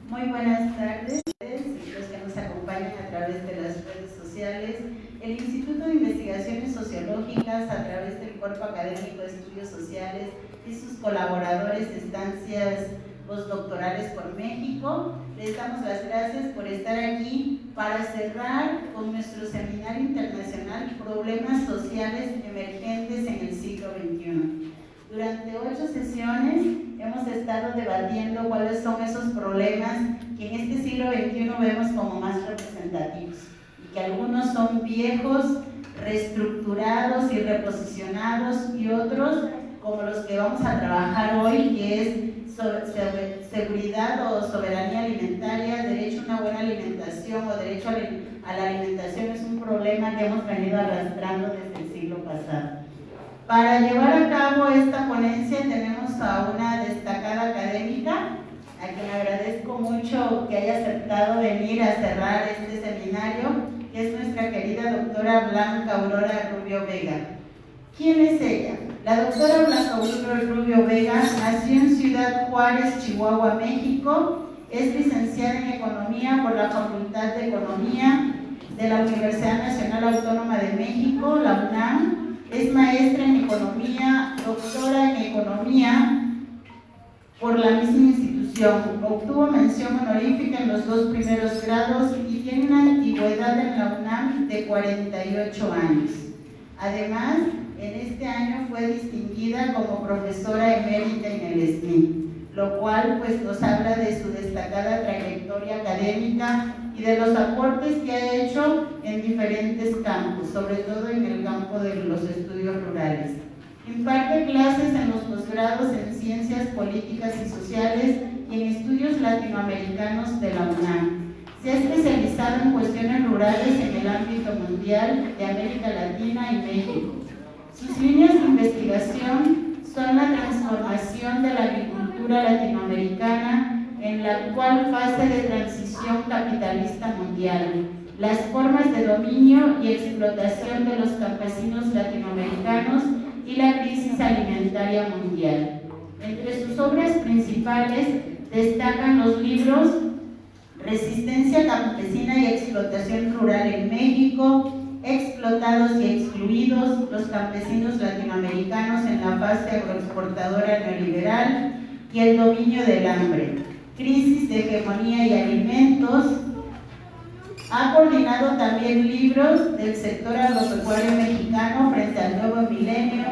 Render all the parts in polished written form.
Muy buenas tardes a los que nos acompañan a través de las redes sociales. El Instituto de Investigaciones Sociológicas, a través del Cuerpo Académico de Estudios Sociales y sus colaboradores de estancias postdoctorales por México, les damos las gracias por estar aquí para cerrar con nuestro seminario internacional Problemas Sociales Emergentes en el siglo XXI. Durante 8 sesiones hemos estado debatiendo cuáles son esos problemas que en este siglo XXI vemos como más representativos y que algunos son viejos, reestructurados y reposicionados, y otros, como los que vamos a trabajar hoy, que es seguridad o soberanía alimentaria, derecho a una buena alimentación o derecho a la alimentación, es un problema que hemos venido arrastrando desde el siglo pasado. Para llevar a cabo esta ponencia tenemos a una destacada académica, a quien agradezco mucho que haya aceptado venir a cerrar este seminario, que es nuestra querida doctora Blanca Aurora Rubio Vega. ¿Quién es ella? La doctora Blanca Aurora Rubio Vega nació en Ciudad Juárez, Chihuahua, México. Es licenciada en Economía por la Facultad de Economía de la Universidad Nacional Autónoma de México, la UNAM. Es maestra en Economía, doctora en Economía por la misma institución. Obtuvo mención honorífica en los 2 primeros grados y tiene una antigüedad en la UNAM de 48 años. Además, en este año fue distinguida como profesora emérita en el SNI, lo cual pues nos habla de su destacada trayectoria académica y de los aportes que ha hecho en diferentes campos, sobre todo en el campo de los estudios rurales. Imparte clases en los posgrados en Ciencias Políticas y Sociales y en Estudios Latinoamericanos de la UNAM. Se ha especializado en cuestiones rurales en el ámbito mundial de América Latina y México. Sus líneas de investigación son la transformación de la agricultura latinoamericana en la actual fase de transición capitalista mundial, las formas de dominio y explotación de los campesinos latinoamericanos y la crisis alimentaria mundial. Entre sus obras principales destacan los libros Resistencia campesina y explotación rural en México, Explotados y excluidos, los campesinos latinoamericanos en la fase agroexportadora neoliberal y el dominio del hambre, Crisis de hegemonía y alimentos. Ha coordinado también libros del sector agropecuario mexicano frente al nuevo milenio,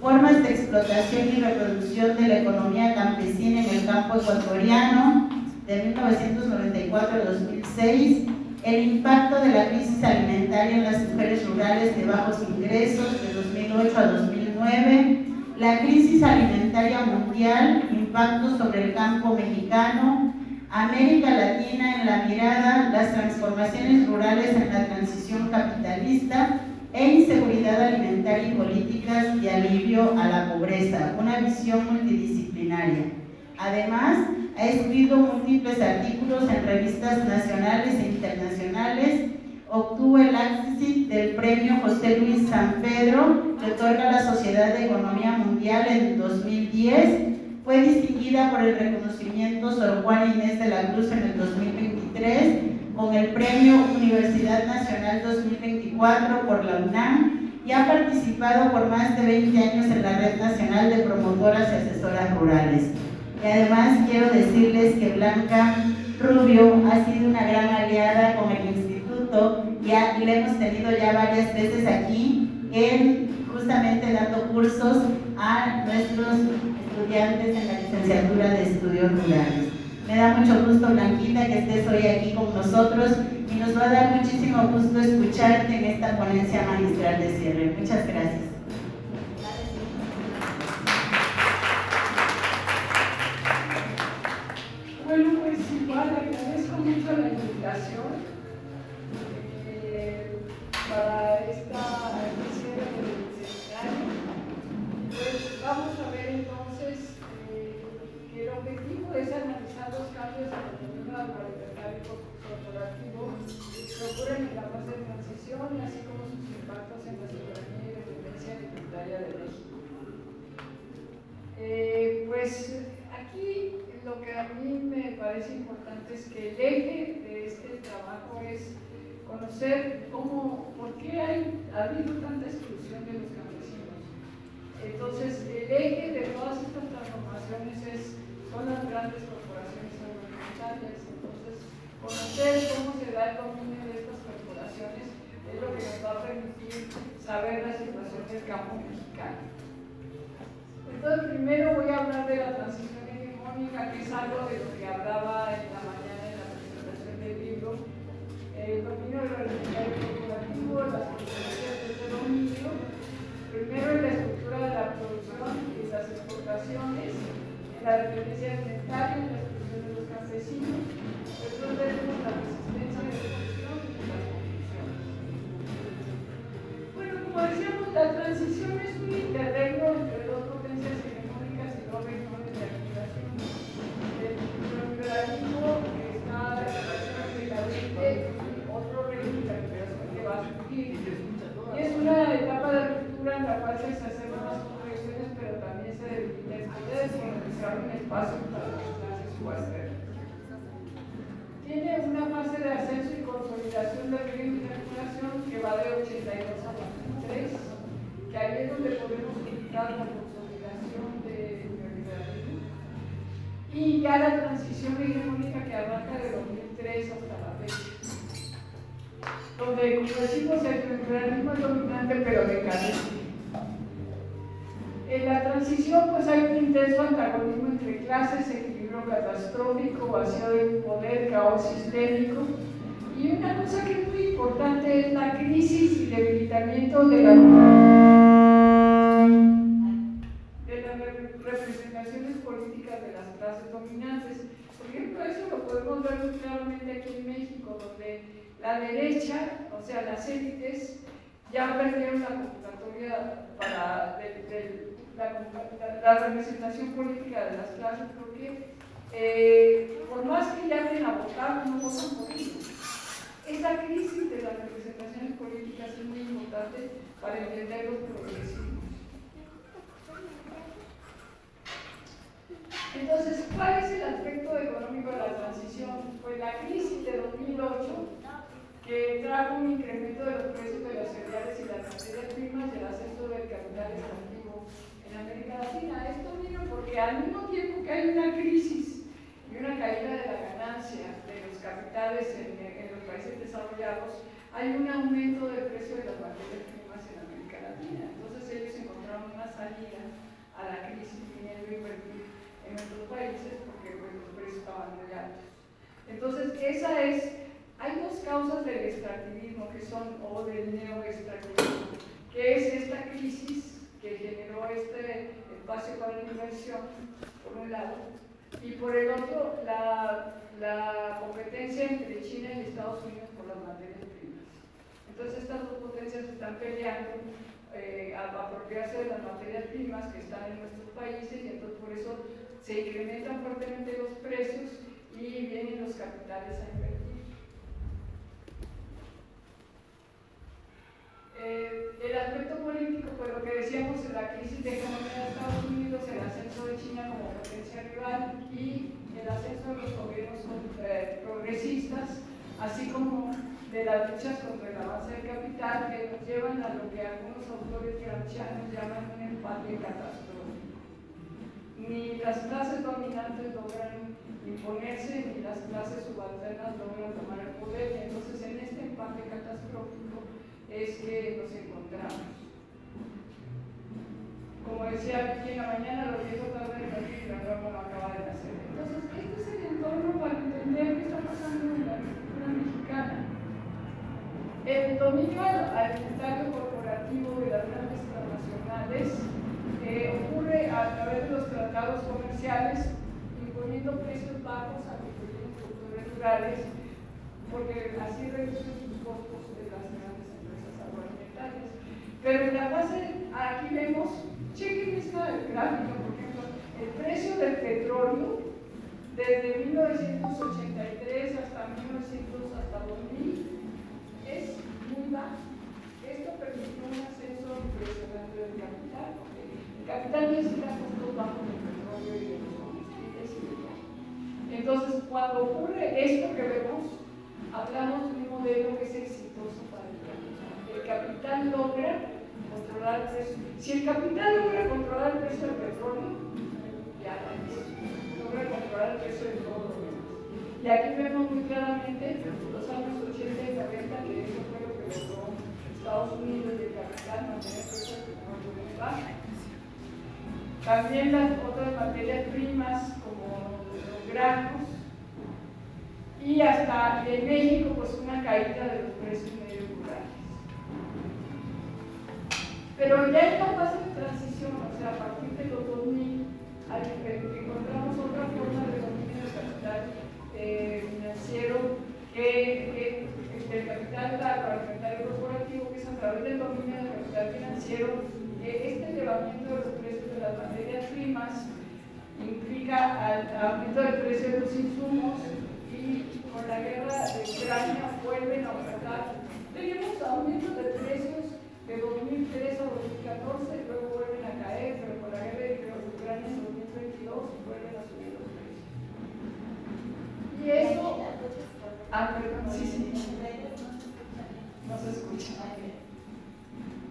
Formas de explotación y reproducción de la economía campesina en el campo ecuatoriano, de 1994 a 2006, el impacto de la crisis alimentaria en las mujeres rurales de bajos ingresos, de 2008 a 2009, la crisis alimentaria mundial, impacto sobre el campo mexicano, América Latina en la mirada, las transformaciones rurales en la transición capitalista e inseguridad alimentaria y políticas de alivio a la pobreza, una visión multidisciplinaria. Además, ha escrito múltiples artículos en revistas nacionales e internacionales. Obtuvo el éxito del premio José Luis San Pedro, que otorga la Sociedad de Economía Mundial en 2010. Fue distinguida por el reconocimiento Sor Juana Inés de la Cruz en el 2023 con el premio Universidad Nacional 2024 por la UNAM y ha participado por más de 20 años en la Red Nacional de Promotoras y Asesoras Rurales. Y además quiero decirles que Blanca Rubio ha sido una gran aliada con el instituto y la hemos tenido ya varias veces aquí, justamente dando cursos a nuestros estudiantes en la licenciatura de Estudios Rurales. Me da mucho gusto, Blanquita, que estés hoy aquí con nosotros y nos va a dar muchísimo gusto escucharte en esta ponencia magistral de cierre. Muchas gracias. Bueno, pues igual agradezco mucho la invitación para esta cierre del seminario. Pues vamos a ver entonces que el objetivo es analizar los cambios en el modelo agroalimentario corporativo que ocurren en la fase de transición, así como sus impactos en la soberanía y dependencia alimentaria de México. Pues aquí lo que a mí me parece importante es que el eje de este trabajo es conocer por qué ha habido tanta exclusión de los campesinos. Entonces, el eje de todas estas transformaciones son las grandes corporaciones agroalimentarias. Entonces, conocer cómo se da el dominio de estas corporaciones es lo que nos va a permitir saber la situación del campo mexicano. Entonces, primero voy a hablar de la transición hegemónica, que es algo de lo que hablaba en la mañana en la presentación del libro. El dominio agroalimentario corporativo, las consecuencias de este dominio, primero en la estructura de la producción y las exportaciones, en la dependencia alimentaria, en la exclusión de los campesinos, después vemos la resistencia de la producción y las conclusiones. Bueno, como decíamos, la transición es un interregno entre dos potencias hegemónicas y dos regiones de activación. El neoliberalismo que está decadente, otro régimen de activación que va a surgir. Y es una etapa de ruptura en la cual se exacerban las contradicciones, pero también se debilita el poder por realizar un espacio para las clases subalternas. Tiene una fase de ascenso y consolidación del régimen de activación que va de 82 a 2003, que ahí es donde podemos ubicar la consolidación del neoliberalismo. Y ya la transición hegemónica que arranca de 2003 hasta la fecha, donde, como decimos, el neoliberalismo es dominante pero decadente. En la transición pues hay un intenso antagonismo entre clases, equilibrio catastrófico, vacío de poder, caos sistémico, y una cosa que es muy importante es la crisis y debilitamiento de las representaciones políticas de las clases dominantes. Por ejemplo, eso lo podemos ver muy claramente aquí en México, donde la derecha, o sea, las élites, ya perdieron la convocatoria para la representación política de las clases, porque por más que llamen a votar, no votan por ellos. Esa crisis de las representaciones políticas es muy importante para entender los progresismos. Entonces, ¿cuál es el aspecto económico de la transición? Pues la crisis de 2008, que trajo un incremento de los precios de los cereales y las materias primas y el ascenso del capital extractivo en América Latina. Esto vino porque al mismo tiempo que hay una crisis y una caída de la ganancia de los capitales en los países desarrollados, hay un aumento del precio de las materias primas en América Latina. Entonces ellos encontraron una salida a la crisis viniendo a invertir en otros países porque pues, los precios estaban muy altos. Entonces hay dos causas del extractivismo que son, o del neoextractivismo, que es esta crisis que generó este espacio para la inversión, por un lado, y por el otro, la competencia entre China y Estados Unidos por las materias primas. Entonces estas dos potencias están peleando a apropiarse de las materias primas que están en nuestros países, y entonces por eso se incrementan fuertemente los precios y vienen los capitales a invertir. El aspecto político, pues lo que decíamos, la crisis de economía de Estados Unidos, el ascenso de China como potencia rival y el ascenso de los gobiernos progresistas, así como de las luchas contra el avance del capital, que nos llevan a lo que algunos autores gramscianos llaman un empate catastrófico. Ni las clases dominantes logran imponerse, ni las clases subalternas logran tomar el poder, y entonces en este empate catastrófico es que nos encontramos. Como decía Vicky en la mañana, los viejos tardan en morir y la nueva no acaba de nacer. Entonces, este es el entorno para entender qué está pasando en la cultura mexicana. El dominio alimentario corporativo de las grandes transnacionales ocurre a través de los tratados comerciales, imponiendo precios bajos a los pequeños productores rurales, porque así reducen sus costos de las grandes empresas agroalimentarias. Pero en la base, aquí vemos, chequen esta gráfica, por ejemplo, el precio del petróleo desde 1983 hasta 2000 es muy bajo. Esto permitió un ascenso impresionante del capital. El capital necesita costos bajos del petróleo y de los combustibles y de todo. Entonces, cuando ocurre esto que vemos, hablamos de un modelo que es exitoso para el capital. El capital logra controlar el precio. Si el capital logra controlar el precio del petróleo, ya la hizo. Logra controlar el precio de todo lo demás. Y aquí vemos muy claramente los años 80 y 90, que eso fue lo que logró Estados Unidos y el capital mantener el precio del petróleo muy bajo. También las otras materias primas como los granos y hasta en México pues una caída de los precios medios rurales. Pero ya en la fase de transición, o sea, a partir de los 2000, encontramos otra forma de dominio del capital financiero del capital agroalimentario corporativo, que es a través del dominio del capital financiero. Este elevamiento de los precios de las materias primas implica el aumento del precio de los insumos y con la guerra de Ucrania vuelven a aumentar. Tenemos aumentos de precios de 2003 a 2014, luego vuelven a caer, pero con la guerra de Ucrania en 2022 vuelven a subir los precios. Y eso... perdón, sí. No se escucha.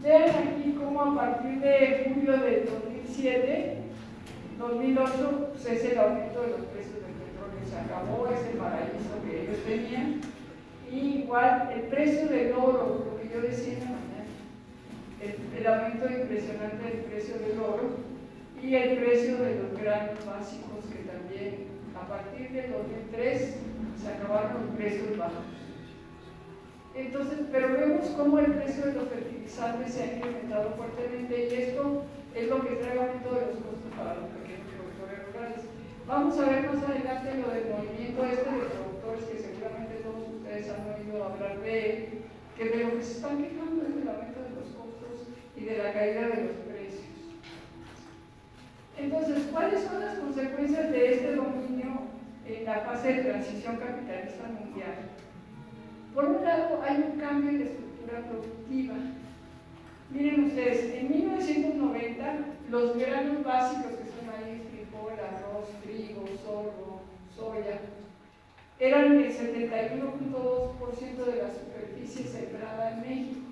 Vean aquí cómo a partir de julio del 2007, 2008, pues es el aumento de los precios del petróleo. Se acabó ese paraíso que ellos tenían. Y igual el precio del oro, lo que yo decía en la mañana, el aumento impresionante del precio del oro y el precio de los granos básicos, que también a partir del 2003 se acabaron los precios bajos. Entonces, pero vemos cómo el precio de los fertilizantes se ha incrementado fuertemente y esto es lo que trae aumento de los costos para los pequeños productores rurales. Vamos a ver más adelante lo del movimiento de productores, que seguramente todos ustedes han oído hablar de él, que de lo que se están quejando es del aumento de los costos y de la caída de los precios. Entonces, ¿cuáles son las consecuencias de este dominio en la fase de transición capitalista mundial? Por un lado, hay un cambio en la estructura productiva. Miren ustedes, en 1990, los granos básicos, que son maíz, frijol, arroz, trigo, sorgo, soya, eran el 71.2% de la superficie sembrada en México.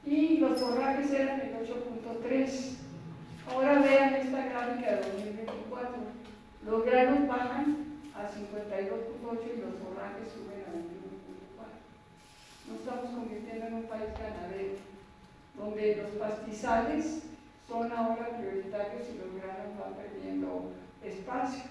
Y los forrajes eran el 8.3%. Ahora vean esta gráfica de 2024. Los granos bajan a 52.8% y los forrajes suben a 21.4%. Nos estamos convirtiendo en un país ganadero, donde los pastizales son ahora prioritarios y los granos van perdiendo espacio.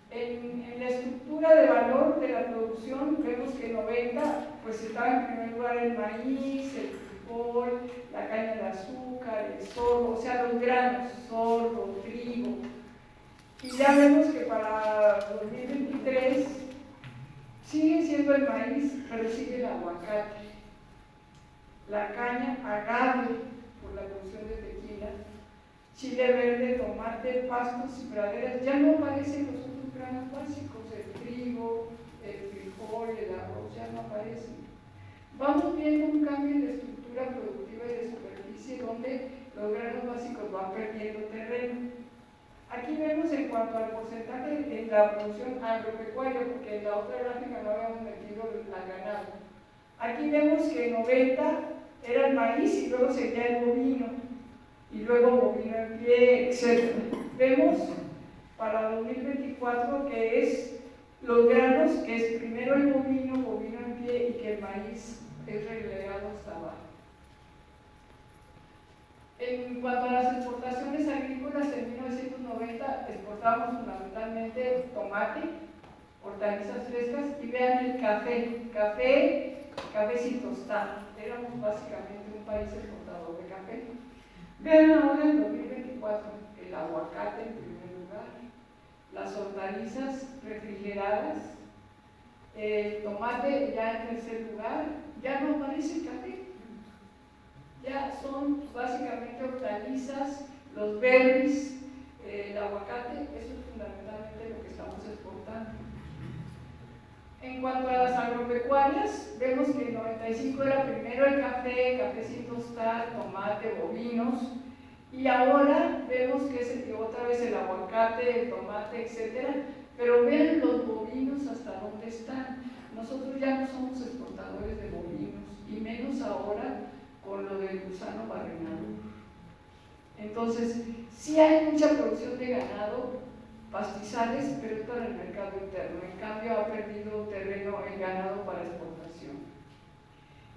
En la estructura de valor de la producción vemos que en 90 pues estaba en primer lugar el maíz, el frijol, la caña de azúcar, el sorgo, o sea los granos, sorgo, trigo. Y ya vemos que para 2023 sigue siendo el maíz, pero sigue el aguacate, la caña, agave por la producción de tequila, chile verde, tomate, pastos y praderas. Ya no aparecen los otros granos básicos, el trigo, el frijol, el arroz, ya no aparecen. Vamos viendo un cambio en la estructura productiva y de superficie donde los granos básicos van perdiendo terreno. Aquí vemos en cuanto al porcentaje en la producción agropecuaria, porque en la otra gráfica no habíamos metido al ganado. Aquí vemos que en 90 era el maíz y luego seguía el bovino, y luego bovino en pie, etc. Vemos para 2024 que es los granos, que es primero el bovino, bovino en pie, y que el maíz es relegado hasta abajo. En cuanto a las exportaciones agrícolas, en 1990 exportábamos fundamentalmente tomate, hortalizas frescas, y vean el café sin tostar. Éramos básicamente un país exportador de café. Vean ahora en 2024 el aguacate en primer lugar, las hortalizas refrigeradas, el tomate ya en tercer lugar, ya no aparece el café. Ya son básicamente hortalizas, los berries, el aguacate, eso es fundamentalmente lo que estamos exportando. En cuanto a las agropecuarias, vemos que en 95 era primero el café sin tostar, tomate, bovinos, y ahora vemos que es otra vez el aguacate, el tomate, etc. Pero vean los nosotros ya no somos exportadores de bovinos, y menos ahora con lo del gusano barrenador. Entonces, sí hay mucha producción de ganado, pastizales, pero es para el mercado interno. En cambio, ha perdido terreno el ganado para exportación.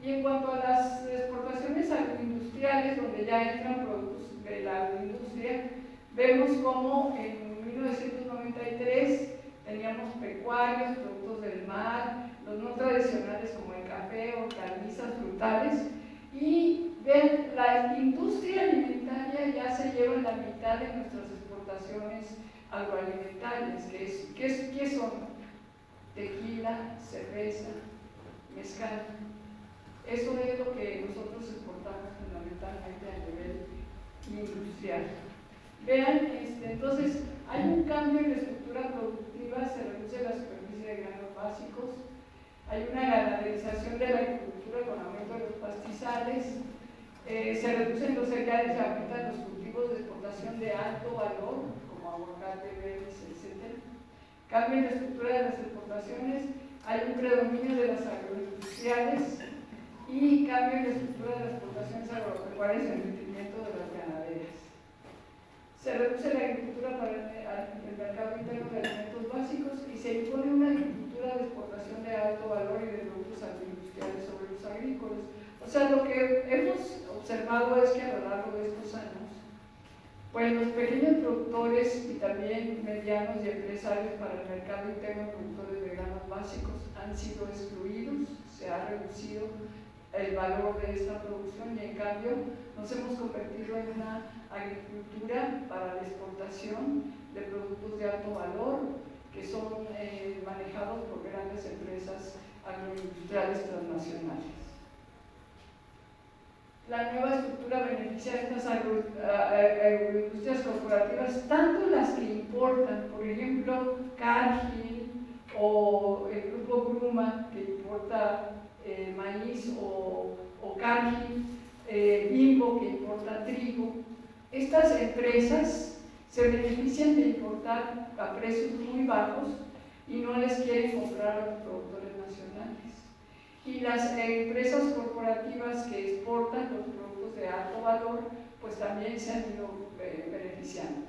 Y en cuanto a las exportaciones agroindustriales, donde ya entran productos de la agroindustria, vemos como en 1993 teníamos pecuarios, productos del mar, los no tradicionales como el café, hortalizas, frutales, y vean, la industria alimentaria ya se lleva la mitad de nuestras exportaciones agroalimentarias, ¿qué son? Tequila, cerveza, mezcal. Eso es lo que nosotros exportamos fundamentalmente a nivel industrial. Vean, entonces hay un cambio en la estructura productiva, se reduce la superficie de granos básicos, hay una ganaderización de la agricultura con aumento de los pastizales, se reducen los cereales y aumentan los cultivos de exportación de alto valor, como aguacate, berries, etc. Cambio en la estructura de las exportaciones, hay un predominio de las agroindustriales y cambio en la estructura de las exportaciones agropecuarias y el detrimento de las ganaderas. Se reduce la agricultura para el mercado interno de alimentos básicos y se impone una agricultura de exportación de alto valor y de productos agroindustriales sobre los agrícolas. O sea, lo que hemos observado es que a lo largo de estos años, pues los pequeños productores y también medianos y empresarios para el mercado interno, productores de granos básicos, han sido excluidos, se ha reducido el valor de esta producción y en cambio nos hemos convertido en una agricultura para la exportación de productos de alto valor que son manejados por grandes empresas agroindustriales transnacionales. La nueva estructura beneficia a estas agroindustrias corporativas, tanto las que importan, por ejemplo, Cargill o el grupo Gruma, que importa maíz, o Cargill, Bimbo, que importa trigo. Estas empresas se benefician de importar a precios muy bajos y no les quieren comprar a los productores nacionales. Y las empresas corporativas que exportan los productos de alto valor, pues también se han ido beneficiando.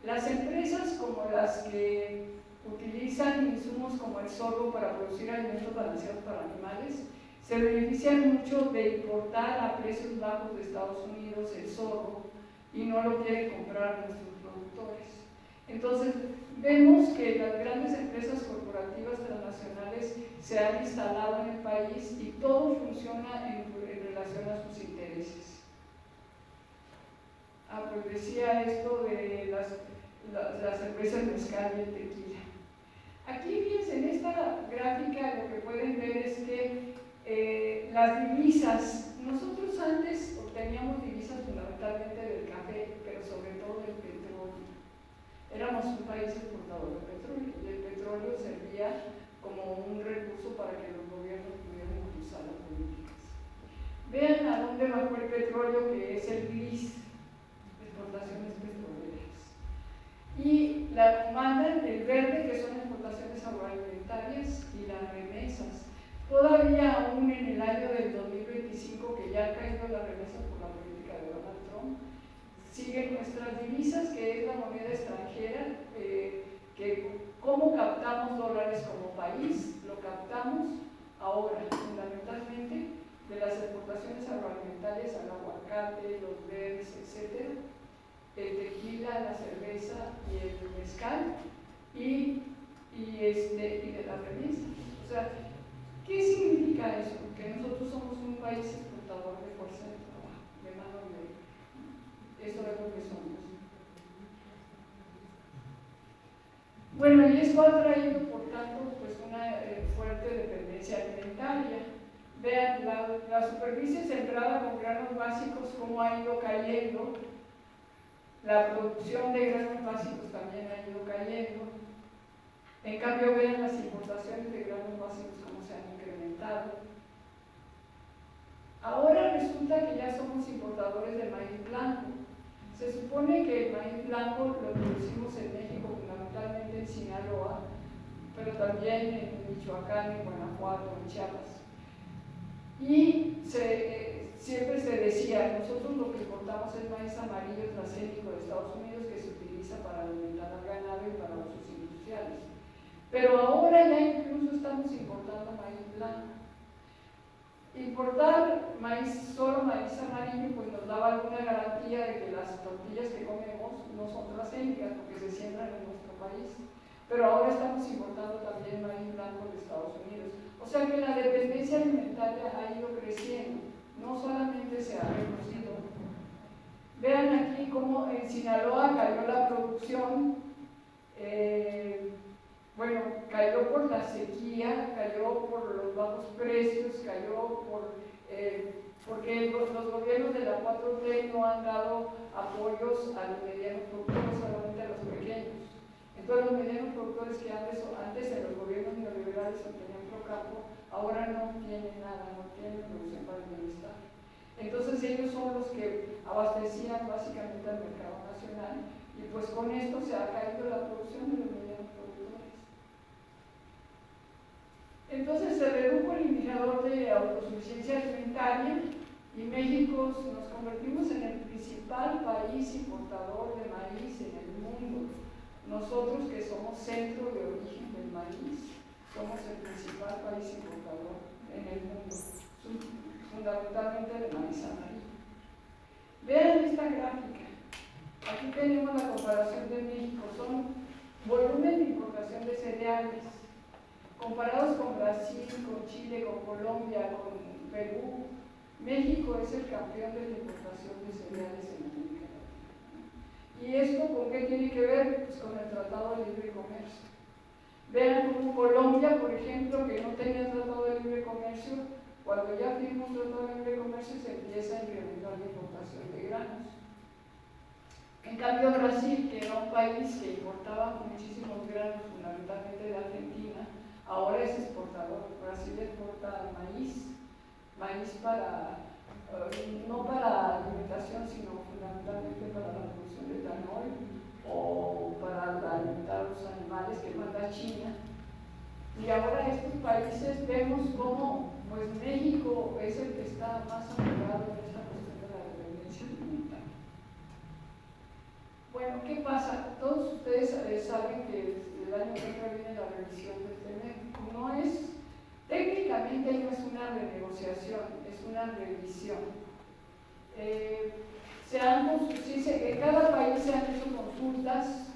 Las empresas como las que utilizan insumos como el sorgo para producir alimentos balanceados para animales, se benefician mucho de importar a precios bajos de Estados Unidos el sorgo y no lo quieren comprar nuestros productores. Entonces, vemos que las grandes empresas corporativas transnacionales se han instalado en el país y todo funciona en relación a sus intereses. Pues decía esto de las empresas mezcal y el tequila. Aquí, fíjense, en esta gráfica lo que pueden ver es que las divisas, nosotros antes obteníamos divisas fundamentalmente del café, pero sobre todo del petróleo. Éramos un país exportador de petróleo y el petróleo servía como un recurso para que los gobiernos pudieran impulsar las políticas. Vean a dónde bajó el petróleo, que es el gris, exportaciones petroleras. Y la mandan el verde, que son exportaciones agroalimentarias, y las remesas. Todavía aún en el año del 2025, que ya ha caído la remesa por la política de Donald Trump, siguen nuestras divisas, que es la moneda extranjera, que cómo captamos dólares como país, lo captamos ahora fundamentalmente de las exportaciones agroalimentarias al aguacate, los berries, etc., el tequila, la cerveza y el mezcal y de las remesas. O sea, ¿qué significa eso? Que nosotros somos un país exportador de fuerza de trabajo, de mano de obra. Eso es lo que somos. Bueno, y esto ha traído, por tanto, pues una fuerte dependencia alimentaria. Vean, la superficie sembrada con granos básicos, cómo ha ido cayendo. La producción de granos básicos también ha ido cayendo. En cambio, vean las importaciones de granos básicos cómo se han incrementado. Ahora resulta que ya somos importadores de maíz blanco. Se supone que el maíz blanco lo producimos en México, fundamentalmente en Sinaloa, pero también en Michoacán, en Guanajuato, en Chiapas. Y siempre se decía, nosotros lo que importamos es maíz amarillo transgénico de Estados Unidos que se utiliza para alimentar al ganado y para usos industriales. Pero ahora ya incluso estamos importando maíz blanco. Importar solo maíz amarillo pues nos daba alguna garantía de que las tortillas que comemos no son transgénicas porque se siembran en nuestro país. Pero ahora estamos importando también maíz blanco de Estados Unidos. O sea que la dependencia alimentaria ha ido creciendo, no solamente se ha reducido. Vean aquí cómo en Sinaloa cayó la producción, cayó por la sequía, cayó por los bajos precios, cayó porque los gobiernos de la 4T no han dado apoyos a los medianos productores, solamente a los pequeños. Entonces los medianos productores que antes en los gobiernos neoliberales obtenían Procampo, ahora no tienen nada, no tienen producción para el bienestar. Entonces ellos son los que abastecían básicamente al mercado nacional y pues con esto se ha caído la producción de los medianos productores. Entonces se redujo el indicador de autosuficiencia alimentaria y México nos convertimos en el principal país importador de maíz en el mundo. Nosotros que somos centro de origen del maíz, somos el principal país importador en el mundo, fundamentalmente de maíz amarillo. Vean esta gráfica. Aquí tenemos la comparación de México, son volumen de importación de cereales, comparados con Brasil, con Chile, con Colombia, con Perú. México es el campeón de la importación de cereales en América Latina. ¿Y esto con qué tiene que ver? Pues con el Tratado de Libre Comercio. Vean como Colombia, por ejemplo, que no tenía Tratado de Libre Comercio, cuando ya firmó un Tratado de Libre Comercio se empieza a incrementar la importación de granos. En cambio Brasil, que era un país que importaba muchísimos granos, fundamentalmente de Argentina, ahora es exportador. Brasil exporta maíz no para alimentación, sino fundamentalmente para la producción de etanol o para alimentar a los animales que manda China. Y ahora estos países vemos cómo pues México es el que está más apegado en esta cuestión de la dependencia alimentaria. Bueno, ¿qué pasa? Todos ustedes saben que el año que viene la revisión del TEMEC. Técnicamente no es una renegociación, es una revisión. En cada país se han hecho consultas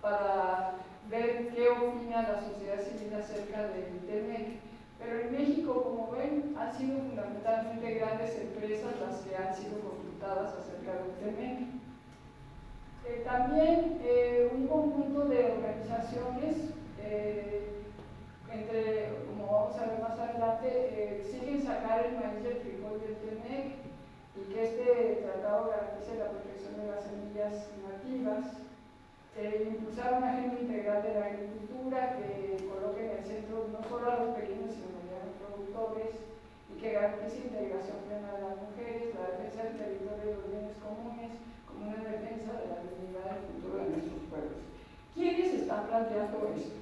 para ver qué opina la sociedad civil acerca del TEMEC, pero en México, como ven, han sido fundamentalmente grandes empresas las que han sido consultadas acerca del TEMEC. También un conjunto de organizaciones, como vamos a ver más adelante, exigen sacar el maíz del frijol del TEMEC y que este tratado garantice la protección de las semillas nativas. Impulsar una agenda integral de la agricultura que coloque en el centro no solo a los pequeños sino medianos productores y que garantice integración plena de las mujeres, la defensa del territorio y los bienes comunes como una defensa de la dignidad del futuro de nuestros pueblos. ¿Quiénes están planteando esto?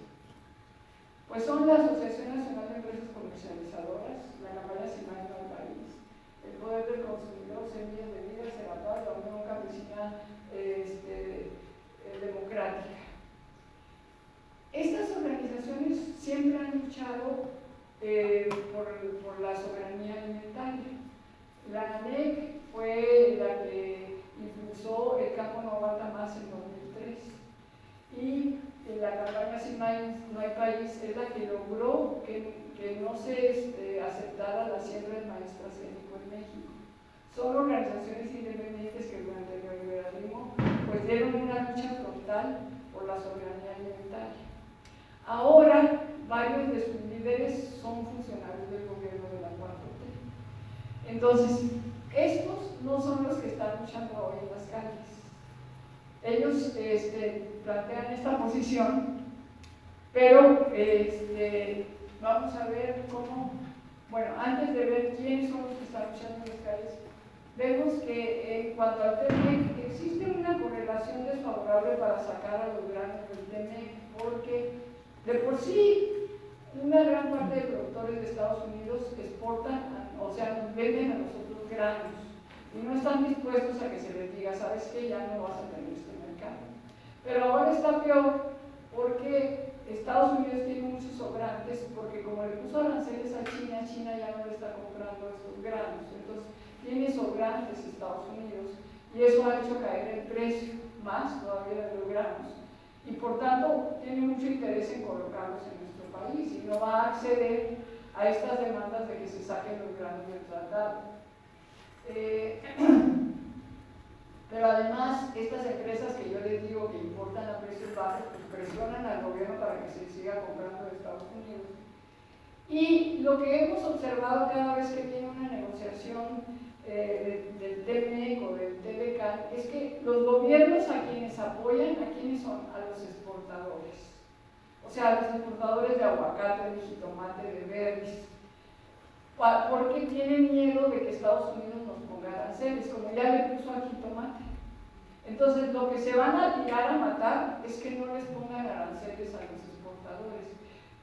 Pues son la Asociación Nacional de Empresas Comercializadoras, la campaña Sin Maíz al País, el Poder del Consumidor, Semillas de Vida, Senator, la Unión Campesina Democrática. Estas organizaciones siempre han luchado por la soberanía alimentaria. La ANEC fue la que impulsó el campo no aguanta más en 2003 y la campaña Sin Maíz no hay país es la que logró que no se aceptara la siembra del maíz transgénico en México. Son organizaciones independientes que durante el neoliberalismo pues dieron una lucha frontal por la soberanía alimentaria. Ahora varios de sus líderes son funcionarios del gobierno de la 4T. Entonces, estos no son los que están luchando hoy en las calles. Ellos plantean esta posición, pero vamos a ver cómo, antes de ver quiénes son los que están luchando en las calles, vemos que en cuanto al TEMEC existe una correlación desfavorable para sacar a los granos del TEMEC, porque de por sí una gran parte de productores de Estados Unidos exportan, o sea, nos venden a nosotros granos y no están dispuestos a que se les diga, sabes que ya no vas a tener este mercado. Pero ahora está peor porque Estados Unidos tiene muchos sobrantes, porque como le puso aranceles a China, China ya no le está comprando estos granos, entonces tiene sobrantes Estados Unidos y eso ha hecho caer el precio más todavía de los granos y por tanto tiene mucho interés en colocarlos en nuestro país y no va a acceder a estas demandas de que se saquen los granos del tratado. Pero además, estas empresas que yo les digo que importan a precios bajos, pues presionan al gobierno para que se siga comprando de Estados Unidos. Y lo que hemos observado cada vez que viene una negociación del TMEC o del TDCAN es que los gobiernos a quienes apoyan, ¿a quiénes son? A los exportadores. O sea, a los exportadores de aguacate, de jitomate, de berries. Porque tienen miedo de que Estados Unidos nos ponga aranceles, como ya le puso al jitomate. Entonces, lo que se van a tirar a matar es que no les pongan aranceles a los exportadores.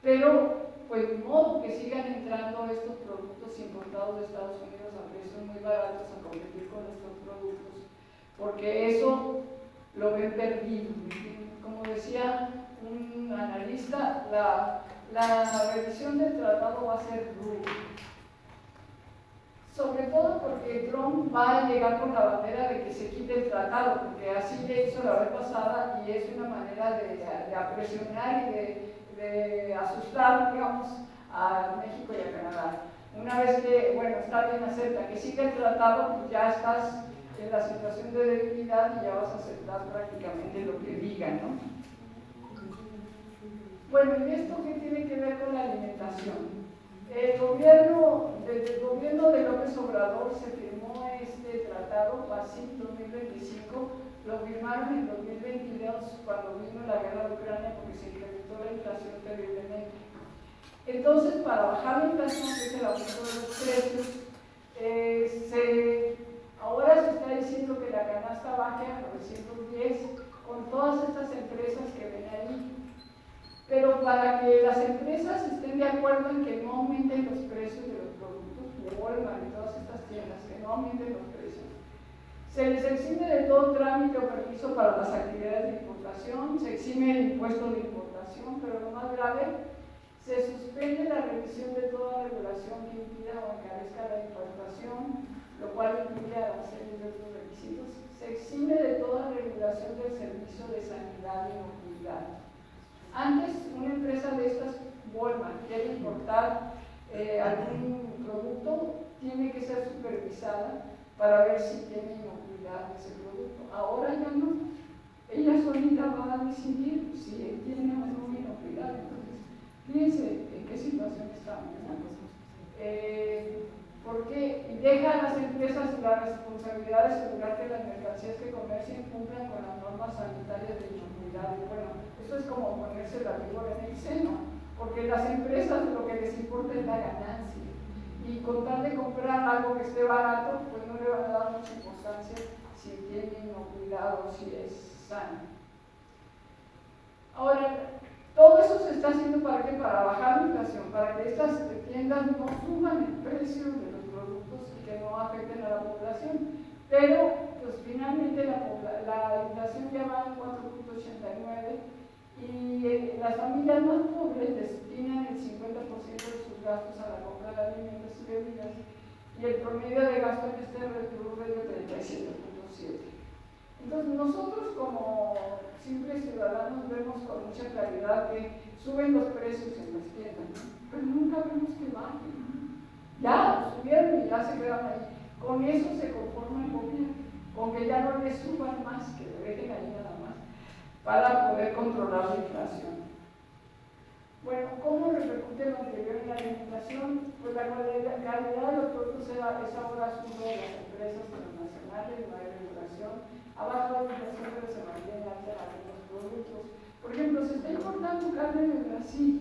Pero, pues, de modo que sigan entrando estos productos importados de Estados Unidos a precios muy baratos a competir con nuestros productos, porque eso lo ven perdido. Como decía un analista, la revisión del tratado va a ser dura. Sobre todo porque Trump va a llegar con la bandera de que se quite el tratado, porque así le hizo la vez pasada y es una manera de presionar y de asustar, digamos, a México y a Canadá. Una vez que, bueno, está bien, acepta que siga el tratado, pues ya estás en la situación de debilidad y ya vas a aceptar prácticamente lo que digan, ¿no? Bueno, ¿y esto qué tiene que ver con la alimentación? Desde el gobierno de López Obrador se firmó este tratado, PASIC 2025, lo firmaron en 2022 cuando vino la guerra de Ucrania porque se incrementó la inflación terriblemente. Entonces, para bajar la inflación, que es el aumento de los precios, ahora se está diciendo que la canasta baje a 910 con todas estas empresas que ven ahí. Pero para que las empresas estén de acuerdo en que no aumenten los precios de los productos, Walmart y todas estas tiendas, que no aumenten los precios, se les exime de todo trámite o permiso para las actividades de importación, se exime el impuesto de importación, pero lo más grave, se suspende la revisión de toda regulación que impida o encarezca la importación, lo cual incluye aranceles de otros requisitos, se exime de toda regulación del servicio de sanidad y inocuidad. Antes, una empresa de estas, Walmart, quiere importar algún producto, tiene que ser supervisada para ver si tiene inocuidad ese producto. Ahora ya no. Ella solita va a decidir si tiene o no inocuidad. Entonces, fíjense en qué situación estamos, ¿no? Porque deja a las empresas la responsabilidad de asegurar que las mercancías que comercien cumplan con las normas sanitarias de inocuidad. Y bueno, eso es como ponerse la víbora en el seno, porque las empresas lo que les importa es la ganancia. Y con tal de comprar algo que esté barato, pues no le van a dar mucha importancia si tiene inocuidad o si es sano. Ahora, todo eso se está haciendo ¿para qué? Para bajar la inflación, para que estas tiendas no suban el precio de los productos y que no afecten a la población. Pero, pues finalmente la inflación ya va en 4.89 y las familias más pobres destinan el 50% de sus gastos a la compra de alimentos y bebidas y el promedio de gasto en este rubro es de 37.7. Entonces nosotros como simples ciudadanos vemos con mucha claridad que suben los precios en las tiendas, ¿no? Pero nunca vemos que bajen. Ya subieron y ya se quedan ahí. Con eso se conforma el gobierno, con que ya no le suban más, que le dejen ahí nada más, para poder controlar la inflación. Bueno, ¿cómo repercute lo anterior en la alimentación? Pues la calidad de los productos es ahora asunto de las empresas transnacionales, no hay regulación. Ha bajado la inflación, pero se mantiene alta la de los productos. Por ejemplo, se está importando carne de Brasil,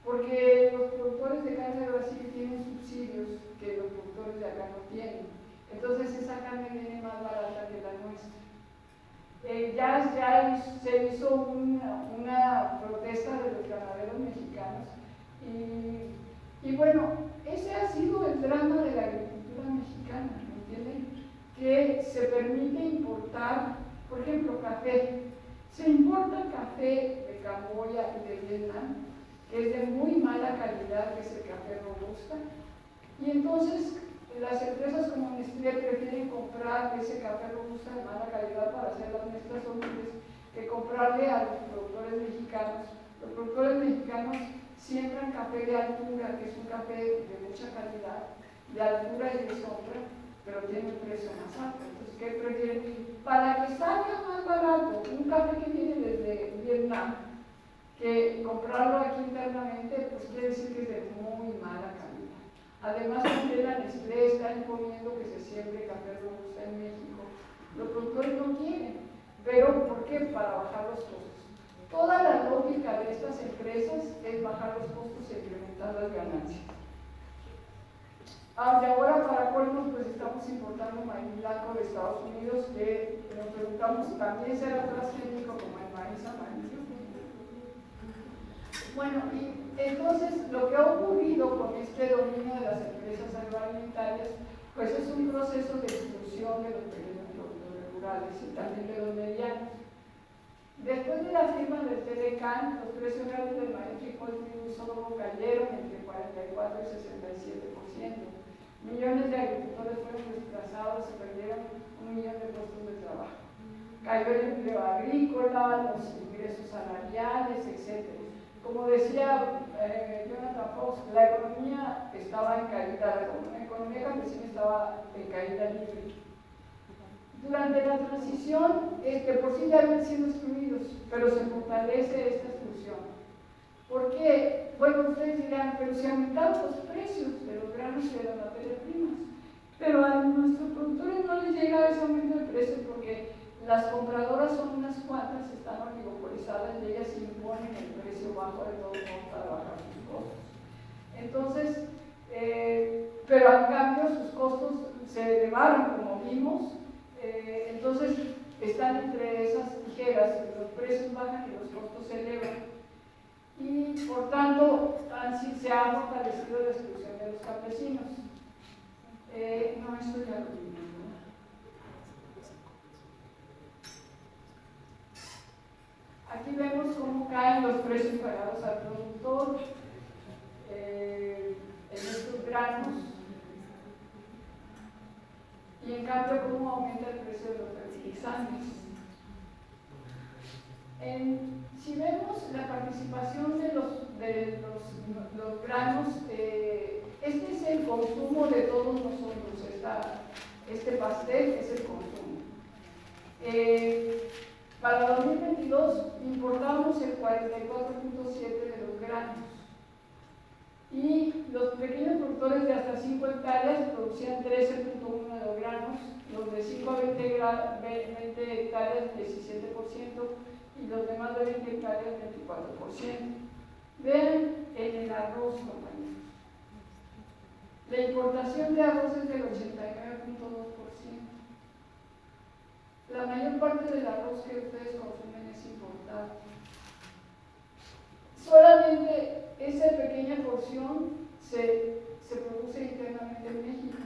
porque los productores de carne de Brasil tienen subsidios que los productores de acá no tienen. Entonces esa carne viene más barata que la nuestra. Ya se hizo una protesta de los ganaderos mexicanos Y bueno, ese ha sido el drama de la agricultura mexicana, ¿me entienden? Que se permite importar, por ejemplo, café. Se importa café de Camboya y de Vietnam, que es de muy mala calidad, que es el café robusta, y entonces las empresas como Nestlé prefieren comprar ese café robusta de mala calidad para hacer las mezclas solubles que comprarle a los productores mexicanos. Los productores mexicanos siembran café de altura, que es un café de mucha calidad, de altura y de sombra, pero tiene un precio más alto. Entonces, ¿qué prefieren? Para que salga más barato un café que viene desde Vietnam, que comprarlo aquí internamente, pues quiere decir que es de muy mala calidad. Además, también la Nestlé está imponiendo que se siembre café robusta en México. Los productores no quieren, pero ¿por qué? Para bajar los costos. Toda la lógica de estas empresas es bajar los costos e incrementar las ganancias. Y ahora, para colmos, pues estamos importando maíz blanco de Estados Unidos, que nos preguntamos, ¿también será transgénico como el maíz amarillo? Bueno, y entonces lo que ha ocurrido con este dominio de las empresas agroalimentarias, pues es un proceso de exclusión de los pequeños productores rurales y también de los medianos. Después de la firma del TLCAN, los precios reales del maíz, frijol, trigo y sorgo cayeron entre 44 y 67%. Millones de agricultores fueron desplazados, se perdieron 1 millón de puestos de trabajo. Cayó el empleo agrícola, los ingresos salariales, etc. Como decía Jonathan Fox, la economía estaba en caída, la economía campesina estaba en caída libre. Durante la transición, por sí ya habían sido excluidos, pero se fortalece esta exclusión. ¿Por qué? Bueno, ustedes dirán, pero se aumentaron los precios de los granos y de las materias primas, pero a nuestros productores no les llega ese aumento de precios porque las compradoras son unas cuantas, están oligopolizadas y ellas imponen el precio bajo de todos modos para bajar sus costos. Entonces, pero al cambio sus costos se elevaron, como vimos. Entonces están entre esas tijeras, los precios bajan y los costos se elevan y por tanto se ha fortalecido la exclusión de los campesinos. No, esto ya lo vimos, ¿no? Aquí vemos cómo caen los precios pagados al productor en estos granos. Y en cambio, cómo aumenta el precio de los fertilizantes. Si vemos la participación de los granos, este es el consumo de todos nosotros, este pastel es el consumo. Para 2022 importamos el 44.7% de los granos. Y los pequeños productores de hasta 5 hectáreas producían 13.1 de los granos, los de 5 a 20 hectáreas 17% y los demás de 20 hectáreas 24%. Vean en el arroz, compañeros. La importación de arroz es del 89.2%. La mayor parte del arroz que ustedes consumen es importado. Solamente esa pequeña porción se produce internamente en México,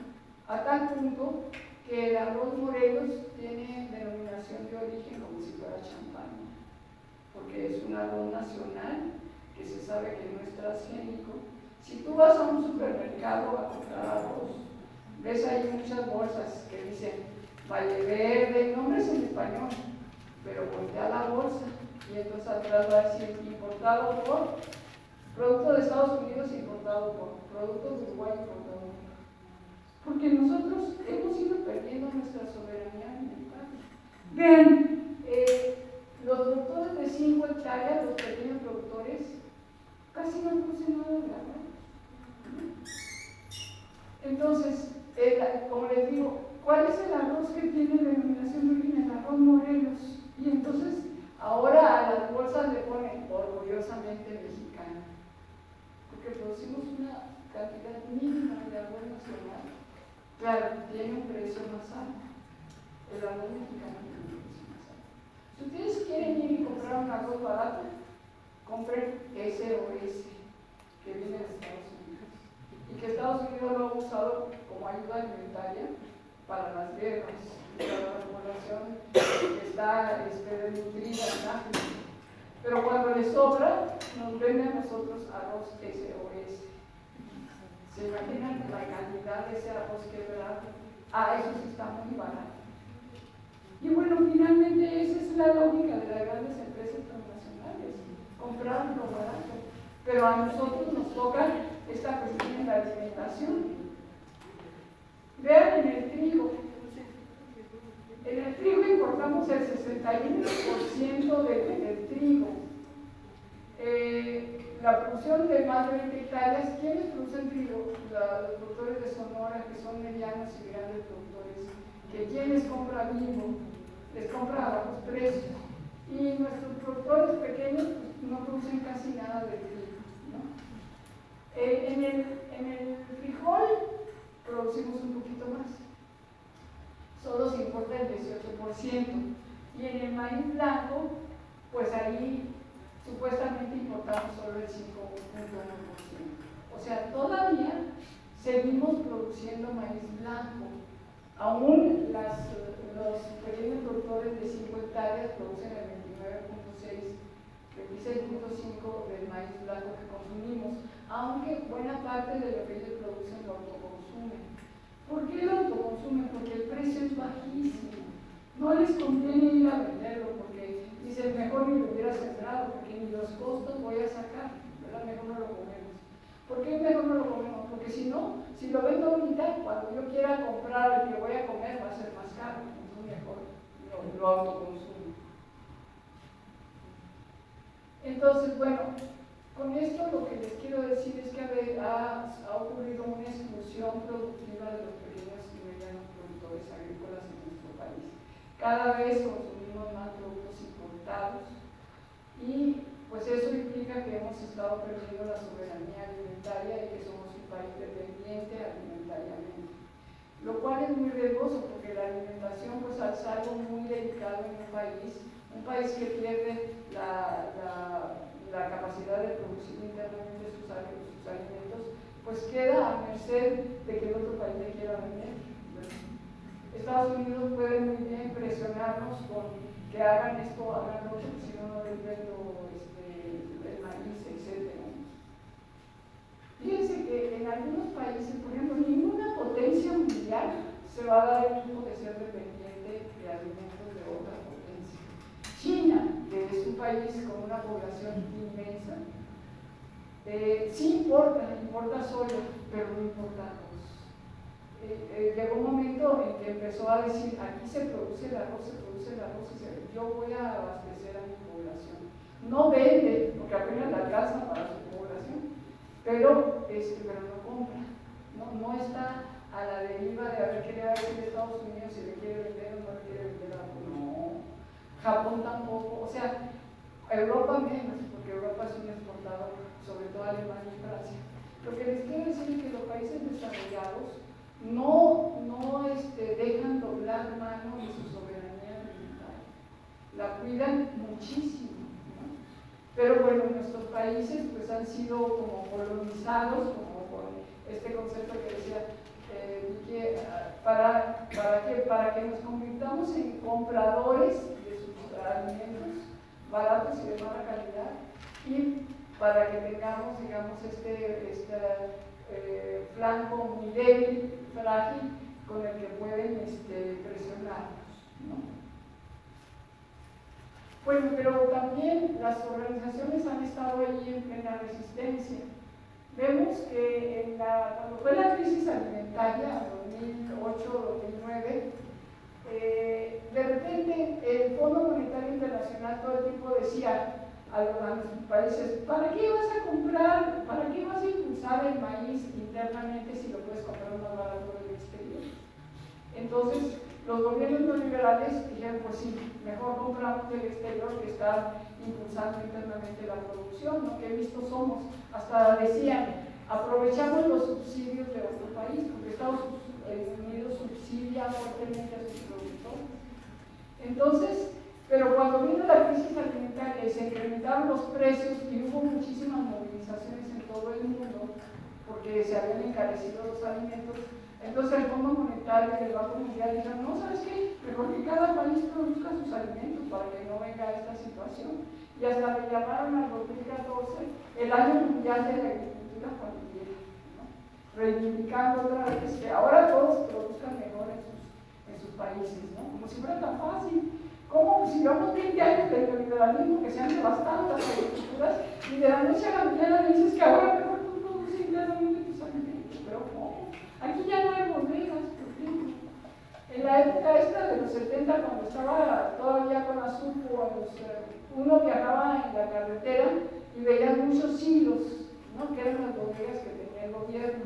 a tal punto que el arroz Morelos tiene denominación de origen como si fuera champaña, porque es un arroz nacional que se sabe que no es transgénico. Si tú vas a un supermercado a comprar arroz, ves ahí muchas bolsas que dicen Valle Verde, nombres en español, pero voltea la bolsa y entonces atrás va a decir importado por, producto de Estados Unidos importado por, producto de Uruguay importado por. Porque nosotros hemos ido perdiendo nuestra soberanía alimentaria. Vean, los productores de 5 hectáreas, los pequeños productores, casi no producen nada de arroz. Entonces, como les digo, ¿cuál es el arroz que tiene denominación de origen? El arroz Morelos. Y entonces, ahora a las bolsas le ponen orgullosamente mexicana, porque producimos una cantidad mínima de arroz nacional. Claro, tiene un precio más alto. El arroz mexicano tiene un precio más alto. Si ustedes quieren ir y comprar un arroz barato, compren SOS, que viene ayuda alimentaria para las guerras, para la población que está desnutrida en África. Pero cuando les sobra, nos venden a nosotros arroz SOS. ¿Se imaginan la calidad de ese arroz quebrado? Eso sí está muy barato. Y bueno, finalmente esa es la lógica de las grandes empresas transnacionales, comprar lo barato. Pero a nosotros nos toca esta cuestión de la alimentación. Vean en el trigo. En el trigo importamos el 61% del trigo. La producción de más de 20 hectáreas, ¿quiénes producen trigo? Los productores de Sonora, que son medianos y grandes productores, que quienes compran vivo, les compran a bajos precios. Y nuestros productores pequeños pues, no producen casi nada de trigo, ¿no? En el frijol producimos un poquito más. Solo se importa el 18%. Y en el maíz blanco, pues ahí supuestamente importamos solo el 5.1%. O sea, todavía seguimos produciendo maíz blanco. Aún los pequeños productores de 5 hectáreas producen el 26.5% del maíz blanco que consumimos, aunque buena parte de lo que ellos producen lo autoconsumen. ¿Por qué lo autoconsumen? Porque el precio es bajísimo. No les conviene ir a venderlo porque dicen, mejor ni lo hubiera sembrado, porque ni los costos voy a sacar, ¿verdad? Mejor no lo comemos. ¿Por qué mejor no lo comemos? Porque si no, si lo vendo ahorita, cuando yo quiera comprar el que voy a comer va a ser más caro, entonces mejor lo autoconsumo. Entonces, bueno, con esto lo que les quiero decir es que ha ocurrido una exclusión productiva de los pequeños y medianos productores agrícolas en nuestro país. Cada vez consumimos más productos importados y pues eso implica que hemos estado perdiendo la soberanía alimentaria y que somos un país dependiente alimentariamente. Lo cual es muy riesgoso porque la alimentación pues es algo muy delicado en un país que pierde la capacidad de producir internamente sus alimentos, pues queda a merced de que el otro país le quiera vender. Estados Unidos puede muy bien presionarnos con que hagan esto, hagan lo otro, si no, no les vendo el maíz, etc. Fíjense que en algunos países, por ejemplo, ninguna potencia mundial se va a dar el lujo de ser dependiente de alimentos de otra potencia. China, que es un país con una población inmensa, sí importa soya, pero no importa arroz. Llegó un momento en que empezó a decir, aquí se produce el arroz, y yo voy a abastecer a mi población. No vende, porque apenas la alcanza para su población, pero no compra, no está a la deriva de a ver qué le va a decir Estados Unidos si le quiere vender o no le quiere vender algo. No, Japón tampoco, o sea, Europa menos, porque Europa es un exportador, sobre todo Alemania y Francia. Lo que les quiero decir es que los países desarrollados no dejan doblar mano de su soberanía alimentaria, la cuidan muchísimo, ¿no? Pero bueno, nuestros países pues han sido como colonizados, como con este concepto que decía para que nos convirtamos en compradores de sus alimentos baratos y de mala calidad, y para que tengamos, digamos, flanco muy débil, frágil, con el que pueden presionarnos, ¿no? Bueno, pero también las organizaciones han estado allí en plena resistencia. Vemos que cuando fue la crisis alimentaria, 2008-2009, de repente el Fondo Monetario Internacional todo el tiempo decía a los países, ¿para qué vas a comprar, para qué vas a impulsar el maíz internamente si lo puedes comprar más barato del exterior? Entonces, los gobiernos neoliberales dijeron, pues sí, mejor compramos del exterior que está impulsando internamente la producción, ¿no? Qué vistos somos. Hasta decían, aprovechamos los subsidios de otro país, porque Estados Unidos subsidia fuertemente a sus productores. Entonces, pero cuando vino la crisis alimentaria y se incrementaron los precios y hubo muchísimas movilizaciones en todo el mundo, porque se habían encarecido los alimentos, Entonces el Fondo Monetario y el Banco Mundial dijeron, no, ¿sabes qué? Mejor que cada país produzca sus alimentos para que no venga esta situación. Y hasta le llamaron al 2014 el Año Mundial de la Agricultura Familiar, ¿no? Reivindicando otra vez que ahora todos produzcan mejor en sus países, ¿no? Como si fuera tan fácil. ¿Cómo? Si llevamos 20 años de neoliberalismo que se han devastado las agriculturas y de la noche a la mañana dices que ahora mejor tú produces internamente tus alimentos. Pero ¿cómo? Aquí ya no hay bodegas, por ejemplo. En la época esta de los 70, cuando estaba todavía con Azupo, uno viajaba en la carretera y veía muchos silos, ¿no? Que eran las bodegas que tenía el gobierno.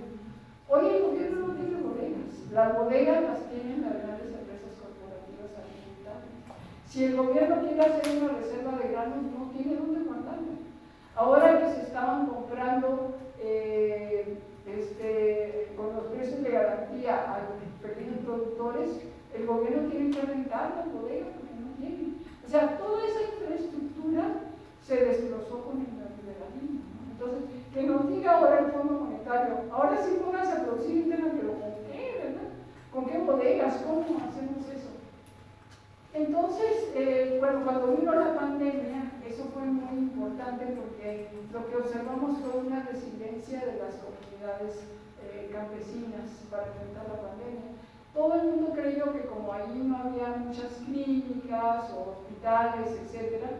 Hoy el gobierno no tiene bodegas. Las bodegas las tienen las grandes empresas corporativas alimentarias. Si el gobierno quiere hacer una reserva de granos, no tiene dónde mandarla. Ahora que se estaban comprando con los precios de garantía a los pequeños productores, el gobierno tiene que rentar las bodegas porque no tiene. O sea, toda esa infraestructura se destrozó con el neoliberalismo, ¿no? Entonces, que nos diga ahora el Fondo Monetario, ahora sí pónganse a producir interno, pero ¿con qué, verdad? ¿Con qué bodegas? ¿Cómo hacemos eso? Entonces, bueno, cuando vino la pandemia, eso fue muy importante porque lo que observamos fue una resiliencia de las comunidades campesinas para enfrentar la pandemia. Todo el mundo creyó que como ahí no había muchas clínicas o hospitales, etcétera,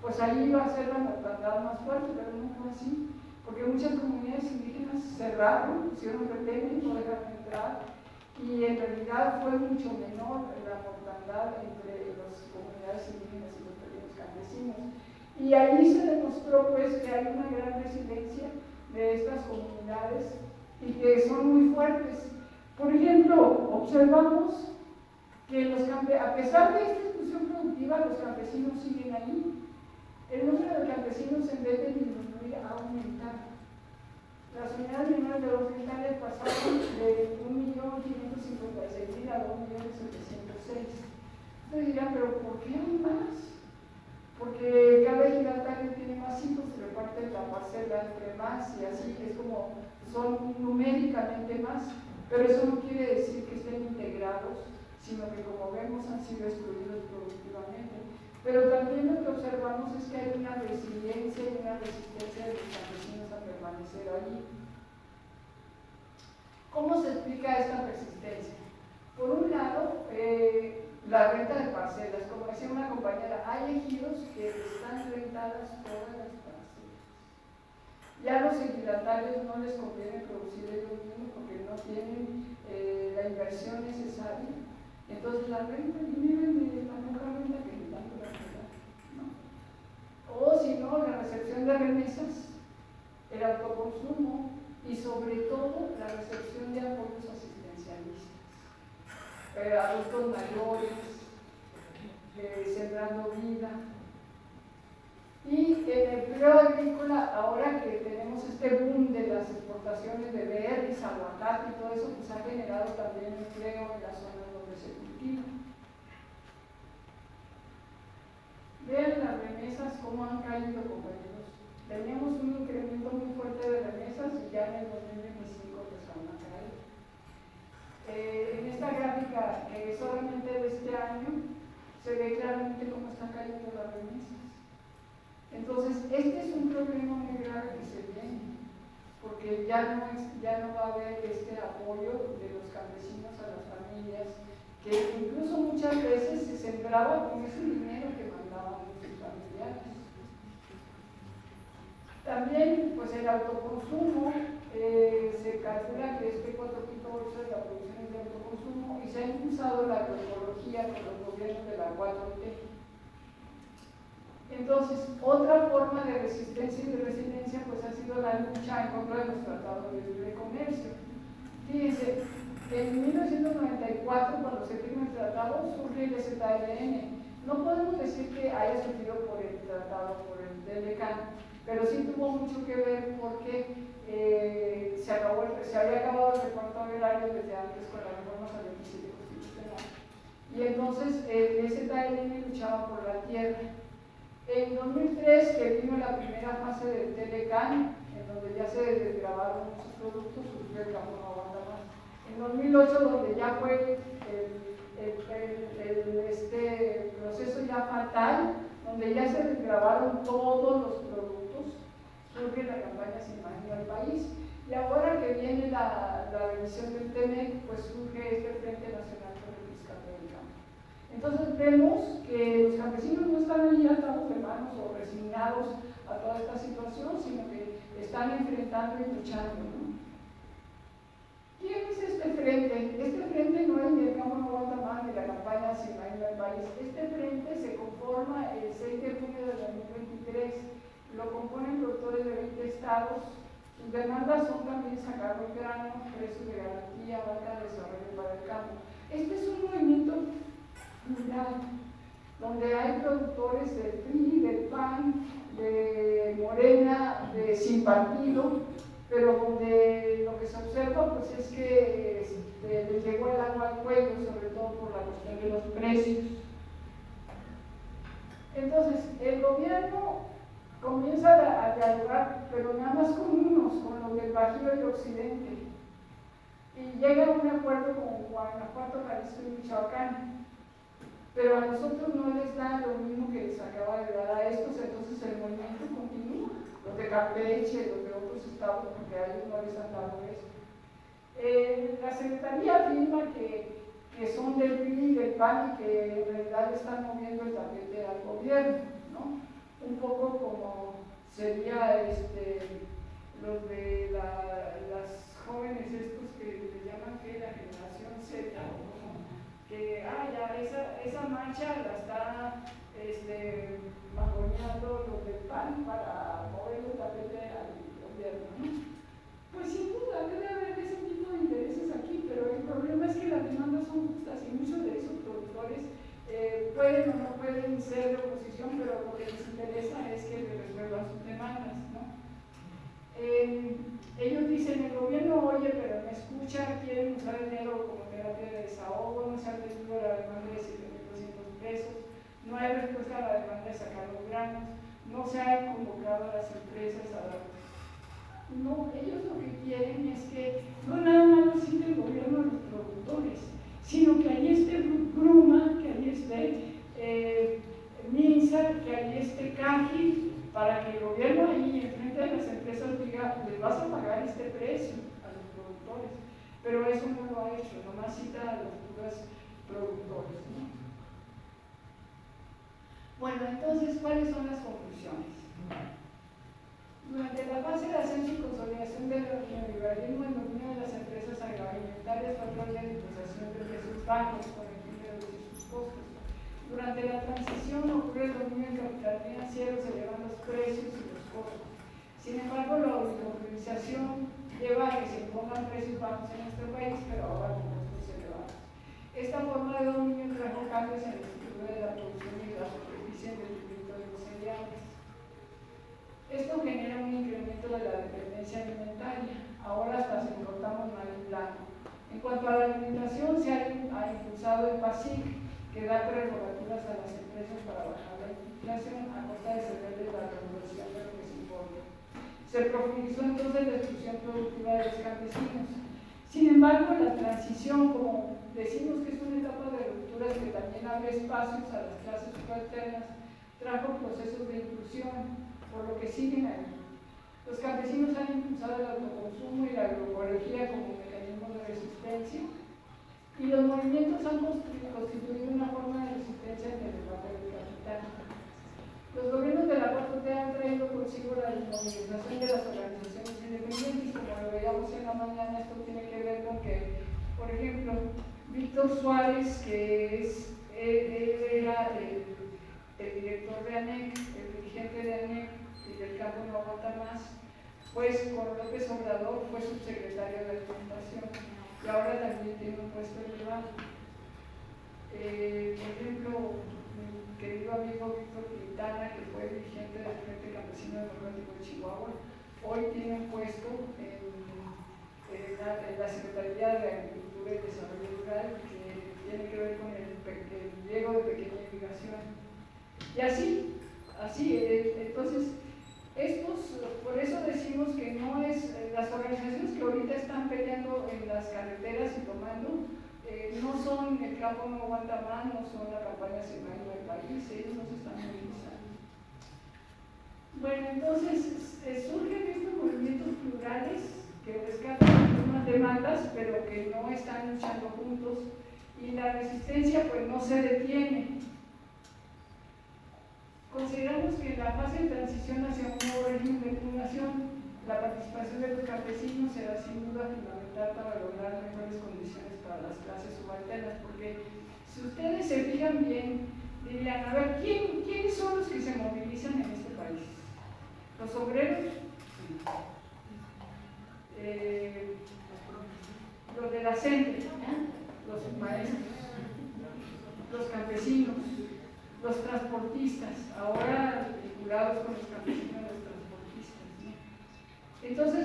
pues ahí iba a ser la mortandad más fuerte, pero no fue así, porque muchas comunidades indígenas cerraron, pusieron retén y no dejaron entrar, y en realidad fue mucho menor la mortandad entre las comunidades indígenas y los pequeños campesinos. Y ahí se demostró pues que hay una gran resiliencia de estas comunidades y que son muy fuertes. Por ejemplo, observamos que a pesar de esta exclusión productiva, los campesinos siguen ahí. El número de campesinos en vez de disminuir ha aumentado. Las unidades menores de los hectáreas pasaron de 1.556.000 a 2.706.000. Ustedes dirán, pero ¿por qué aún más? Porque cada ejidatario tiene más hijos, se reparte la parcela entre más y así es como son numéricamente más, pero eso no quiere decir que estén integrados, sino que como vemos han sido excluidos productivamente. Pero también lo que observamos es que hay una resiliencia y una resistencia de los campesinos a permanecer allí. ¿Cómo se explica esta resistencia? Por un lado, la renta de parcelas. Como decía una compañera, hay ejidos que están rentadas todas las parcelas. Ya a los ejidatarios no les conviene producir ellos mismos porque no tienen la inversión necesaria. Entonces la renta, y viven de la mejor renta que tanto la ciudad, ¿no? O si no, la recepción de remesas, el autoconsumo y sobre todo la recepción de apoyos asistencialistas. Adultos mayores, Sembrando Vida. Y en el empleo agrícola, ahora que tenemos este boom de las exportaciones de berries, aguacate y todo eso, pues ha generado también empleo en las zonas donde se cultiva. Vean las remesas cómo han caído, compañeros. Teníamos un incremento muy fuerte de remesas y ya en el 2025 empezaron a caer. En esta gráfica, solamente de este año, se ve claramente cómo están cayendo las remesas. Entonces, este es un problema muy grave que se viene, porque ya no va a haber este apoyo de los campesinos a las familias, que incluso muchas veces se sembraba con ese dinero que mandaban sus familiares. También, pues el autoconsumo, se calcula que este 4.8 de la producción es de autoconsumo y se ha impulsado la agroecología con los gobiernos de la 4T. Entonces, otra forma de resistencia y de resiliencia pues ha sido la lucha en contra de los tratados de libre comercio. Fíjense, en 1994, cuando se firma el tratado, surge el ZLN. No podemos decir que haya surgido por el tratado, por el TLCAN, pero sí tuvo mucho que ver porque se había acabado el reparto agrario desde antes con la reforma 47 constitucional. Y entonces el ZLN luchaba por la tierra. En 2003, que vino la primera fase del TLCAN, en donde ya se desgrabaron muchos productos, surgió el campo no aguanta más. En 2008, donde ya fue este proceso ya fatal, donde ya se desgravaron todos los productos, surge la campaña Sin Imagino al País. Y ahora que viene la revisión del TEMEC, pues surge este Frente Nacional por el Rescate del Campo. Entonces vemos que los campesinos no están ahí atados de manos o resignados a toda esta situación, sino que están enfrentando y luchando, ¿no? ¿Quién es este frente? Este frente no es ni el campo no aguanta más ni la campaña Sin Imagino al País. Este frente se conforma el 6 de junio de 2023. Lo componen productores de 20 estados. Sus demandas son también sacar los granos, precios de garantía, banca de desarrollo para el campo. Este es un movimiento plural, donde hay productores del PRI, del PAN, de Morena, de Sin Partido, pero donde lo que se observa pues es que les llegó el agua al cuello, sobre todo por la cuestión de los precios. Entonces, el gobierno comienza a dialogar, pero nada más con unos, con los del Bajío y Occidente, y llega a un acuerdo con Guanajuato, Jalisco y Michoacán, pero a nosotros no les da lo mismo que les acaba de dar a estos, entonces el movimiento continúa, los de Campeche, los de otros estados, porque a ellos no les han dado eso. La Secretaría afirma que son del PRI y del PAN y que en realidad le están moviendo el tapete al gobierno, ¿no? Un poco como sería los de las jóvenes estos que le llaman que la generación Z, ¿no? Que ya esa marcha la está magoneando los del PAN para mover el tapete al gobierno, ¿no? Pues sin duda debe haber ese tipo de intereses aquí, pero el problema es que las demandas son justas y muchos de esos productores pueden o no pueden ser de oposición, pero lo que les interesa es que les resuelvan sus demandas, ¿no? Ellos dicen, el gobierno oye, pero no escucha, quieren usar dinero como terapia de desahogo, no se ha atendido la demanda de 7.200 pesos, no hay respuesta a la demanda de sacar los granos, no se ha convocado a las empresas a dar. No, ellos lo que quieren es que no nada más lo siente el gobierno a los productores, sino que ahí esté Gruma, que ahí esté MINSA, que ahí esté CAGI, para que el gobierno ahí enfrente de las empresas diga, les vas a pagar este precio a los productores, pero eso no lo ha hecho, nomás cita a los puros productores, ¿no? Bueno, entonces, ¿cuáles son las conclusiones? Durante la fase de ascenso y consolidación del neoliberalismo, el dominio de las empresas agroalimentarias fue la imposición de precios bajos con el fin de reducir sus costos. Durante la transición ocurre el dominio del capital financiero, se elevan los precios y los costos. Sin embargo, la oligopolización lleva a que se impongan precios bajos en nuestro país, pero ahora con costos elevados. Esta forma de dominio trajo cambios en la estructura de la producción y la superficie en detrimento de los cereales. Esto genera un incremento de la dependencia alimentaria. Ahora hasta se importamos maíz blanco. En cuanto a la alimentación, se ha impulsado el PASIC, que da prerrogativas a las empresas para bajar la inflación a costa de cederles la regulación de lo que se importa. Se profundizó entonces la exclusión productiva de los campesinos. Sin embargo, la transición, como decimos que es una etapa de rupturas que también abre espacios a las clases subalternas, trajo procesos de inclusión, por lo que siguen ahí. Los campesinos han impulsado el autoconsumo y la agroecología como mecanismo de resistencia, y los movimientos han constituido una forma de resistencia ante el embate del capital. Los gobiernos de la 4T han traído consigo la desmovilización de las organizaciones independientes, como lo veíamos en la mañana. Esto tiene que ver con que, por ejemplo, Víctor Suárez, que era el director de ANEC, el dirigente de ANEC y del campo no aguanta más, pues con López Obrador fue subsecretario de Alimentación y ahora también tiene un puesto elevado. Por ejemplo, mi querido amigo Víctor Quintana, que fue dirigente del Frente Campesino Democrático de Chihuahua, hoy tiene un puesto en la Secretaría de Agricultura y Desarrollo Rural, que tiene que ver con el riego de pequeña irrigación. Y así, entonces, por eso decimos que no es, las organizaciones que ahorita están peleando ejemplo, en las carreteras y tomando, no son el campo no aguanta más, no son la campaña Se Baña del País, ellos no se están movilizando. Bueno, entonces surgen estos movimientos plurales que rescatan algunas demandas, pero que no están luchando juntos, y la resistencia pues no se detiene. Consideramos que en la fase de transición hacia un nuevo régimen de impugnación, la participación de los campesinos será sin duda fundamental para lograr mejores condiciones para las clases subalternas, porque si ustedes se fijan bien, dirían, a ver, ¿quiénes son los que se movilizan en este país? Los obreros, los de la CENTE, los maestros, los campesinos, los transportistas, ahora vinculados con los campesinos, los transportistas, ¿no? Entonces,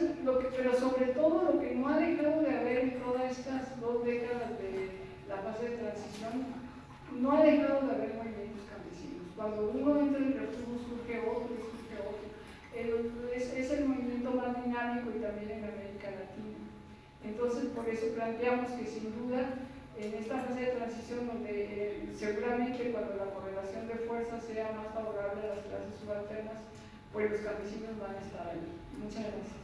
pero sobre todo lo que no ha dejado de haber en todas estas 2 décadas de la fase de transición, no ha dejado de haber movimientos campesinos. Cuando uno entra en Refugo surge otro y surge otro. Es el movimiento más dinámico y también en América Latina. Entonces, por eso planteamos que sin duda en esta fase de transición, donde seguramente cuando la correlación de fuerzas sea más favorable a las clases subalternas, pues los campesinos van a estar ahí. Muchas gracias.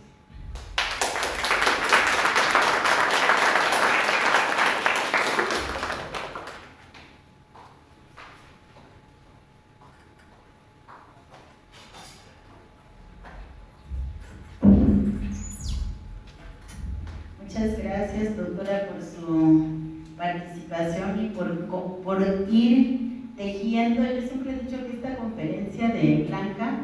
Muchas gracias, doctora, por su participación y por ir tejiendo. Yo siempre he dicho que esta conferencia de Blanca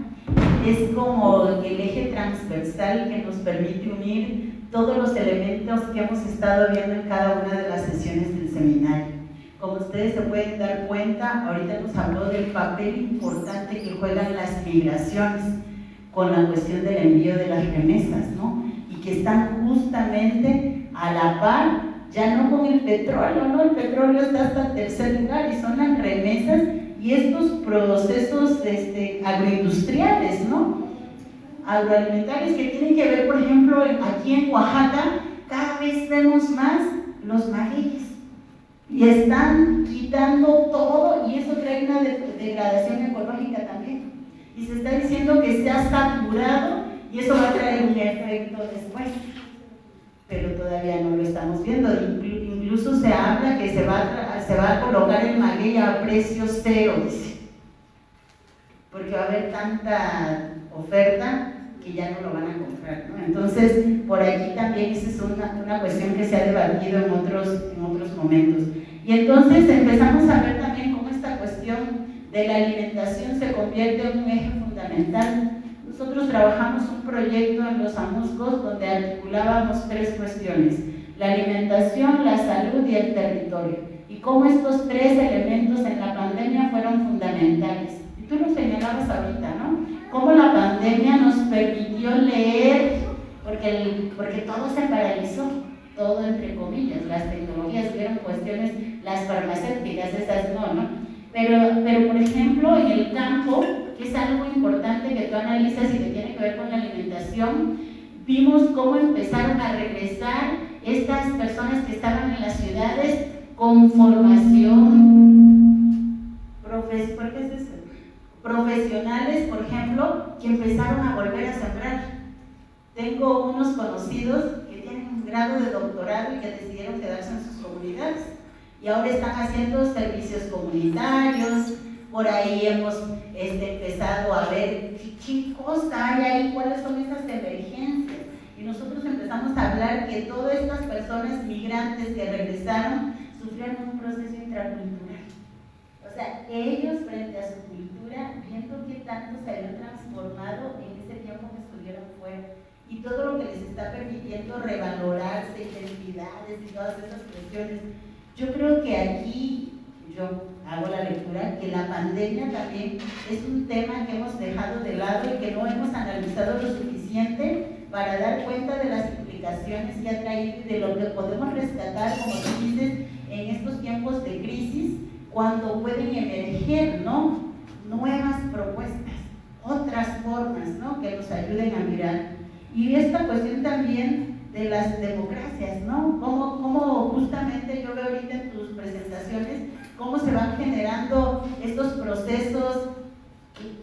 es como el eje transversal que nos permite unir todos los elementos que hemos estado viendo en cada una de las sesiones del seminario. Como ustedes se pueden dar cuenta, ahorita nos habló del papel importante que juegan las migraciones con la cuestión del envío de las remesas, ¿no? Y que están justamente a la par, ya no con el petróleo, ¿no? El petróleo está hasta el tercer lugar y son las remesas y estos procesos agroindustriales, ¿no? Agroalimentarios que tienen que ver, por ejemplo, aquí en Oaxaca, cada vez vemos más los magueyes y están quitando todo y eso trae una degradación ecológica también. Y se está diciendo que se ha saturado y eso va a traer un efecto después, pero todavía no lo estamos viendo. Incluso se habla que se va a colocar el maguey a precio cero, dice, porque va a haber tanta oferta que ya no lo van a comprar, ¿no? Entonces, por aquí también esa es una cuestión que se ha debatido en otros momentos. Y entonces empezamos a ver también cómo esta cuestión de la alimentación se convierte en un eje fundamental. Nosotros trabajamos un proyecto en Los Amuscos donde articulábamos 3 cuestiones: la alimentación, la salud y el territorio, y cómo estos 3 elementos en la pandemia fueron fundamentales. Y tú lo señalabas ahorita, ¿no? Cómo la pandemia nos permitió leer, porque todo se paralizó, todo entre comillas, las tecnologías vieron cuestiones, las farmacéuticas, esas no, pero por ejemplo en el campo, que es algo importante que tú analizas y que tiene que ver con la alimentación, vimos cómo empezaron a regresar estas personas que estaban en las ciudades con formación profesionales, por ejemplo, que empezaron a volver a sembrar. Tengo unos conocidos que tienen un grado de doctorado y que decidieron quedarse en sus comunidades y ahora están haciendo servicios comunitarios. Por ahí hemos empezado a ver qué cosa hay ahí, cuáles son estas emergencias. Y nosotros empezamos a hablar que todas estas personas migrantes que regresaron sufrieron un proceso intracultural. O sea, ellos frente a su cultura, viendo qué tanto se había transformado en ese tiempo que estuvieron fuera. Y todo lo que les está permitiendo revalorarse, identidades y todas esas cuestiones. Yo creo que aquí, yo hago la lectura, que la pandemia también es un tema que hemos dejado de lado y que no hemos analizado lo suficiente para dar cuenta de las implicaciones que ha traído y de lo que podemos rescatar, como tú dices, en estos tiempos de crisis, cuando pueden emerger, ¿no?, nuevas propuestas, otras formas, ¿no?, que nos ayuden a mirar. Y esta cuestión también de de las democracias, ¿no? Cómo justamente yo veo ahorita en tus presentaciones cómo se van generando estos procesos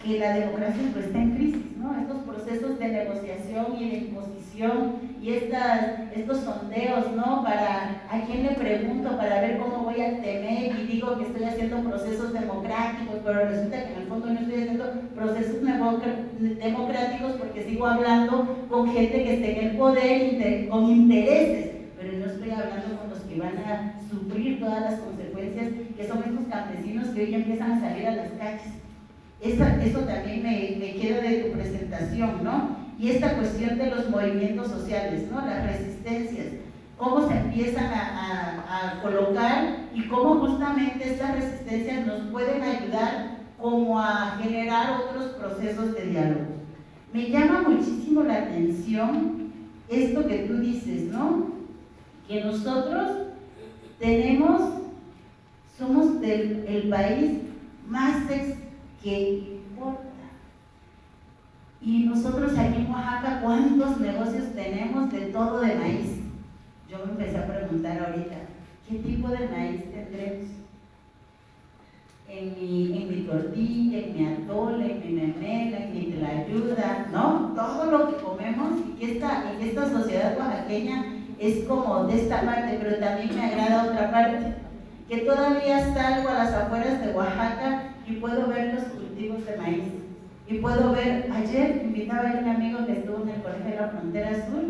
que la democracia pues está en crisis, ¿no? Estos procesos de negociación y de imposición y estos sondeos, ¿no? Para a quién le pregunto para ver cómo voy a temer y digo que estoy haciendo procesos democráticos, pero resulta que en el fondo no estoy haciendo procesos democráticos porque sigo hablando con gente que esté en el poder con intereses, pero no estoy hablando con los que van a sufrir todas las consecuencias que son estos campesinos que hoy ya empiezan a salir a las calles. Eso también me queda de tu presentación, ¿no? Y esta cuestión de los movimientos sociales, ¿no? Las resistencias, cómo se empiezan a colocar y cómo justamente estas resistencias nos pueden ayudar como a generar otros procesos de diálogo. Me llama muchísimo la atención esto que tú dices, ¿no? Que nosotros somos el país más que importa. Y nosotros aquí en Oaxaca, ¿cuántos negocios tenemos de todo de maíz? Yo me empecé a preguntar ahorita, ¿qué tipo de maíz tendremos? En mi tortilla, en mi atole, en mi memela, en mi tlayuda, ¿no? Todo lo que comemos y que esta sociedad oaxaqueña es como de esta parte, pero también me agrada otra parte, que todavía salgo a las afueras de Oaxaca y puedo ver los cultivos de maíz. Y puedo ver, ayer invitaba a un amigo que estuvo en el Colegio de la Frontera Sur,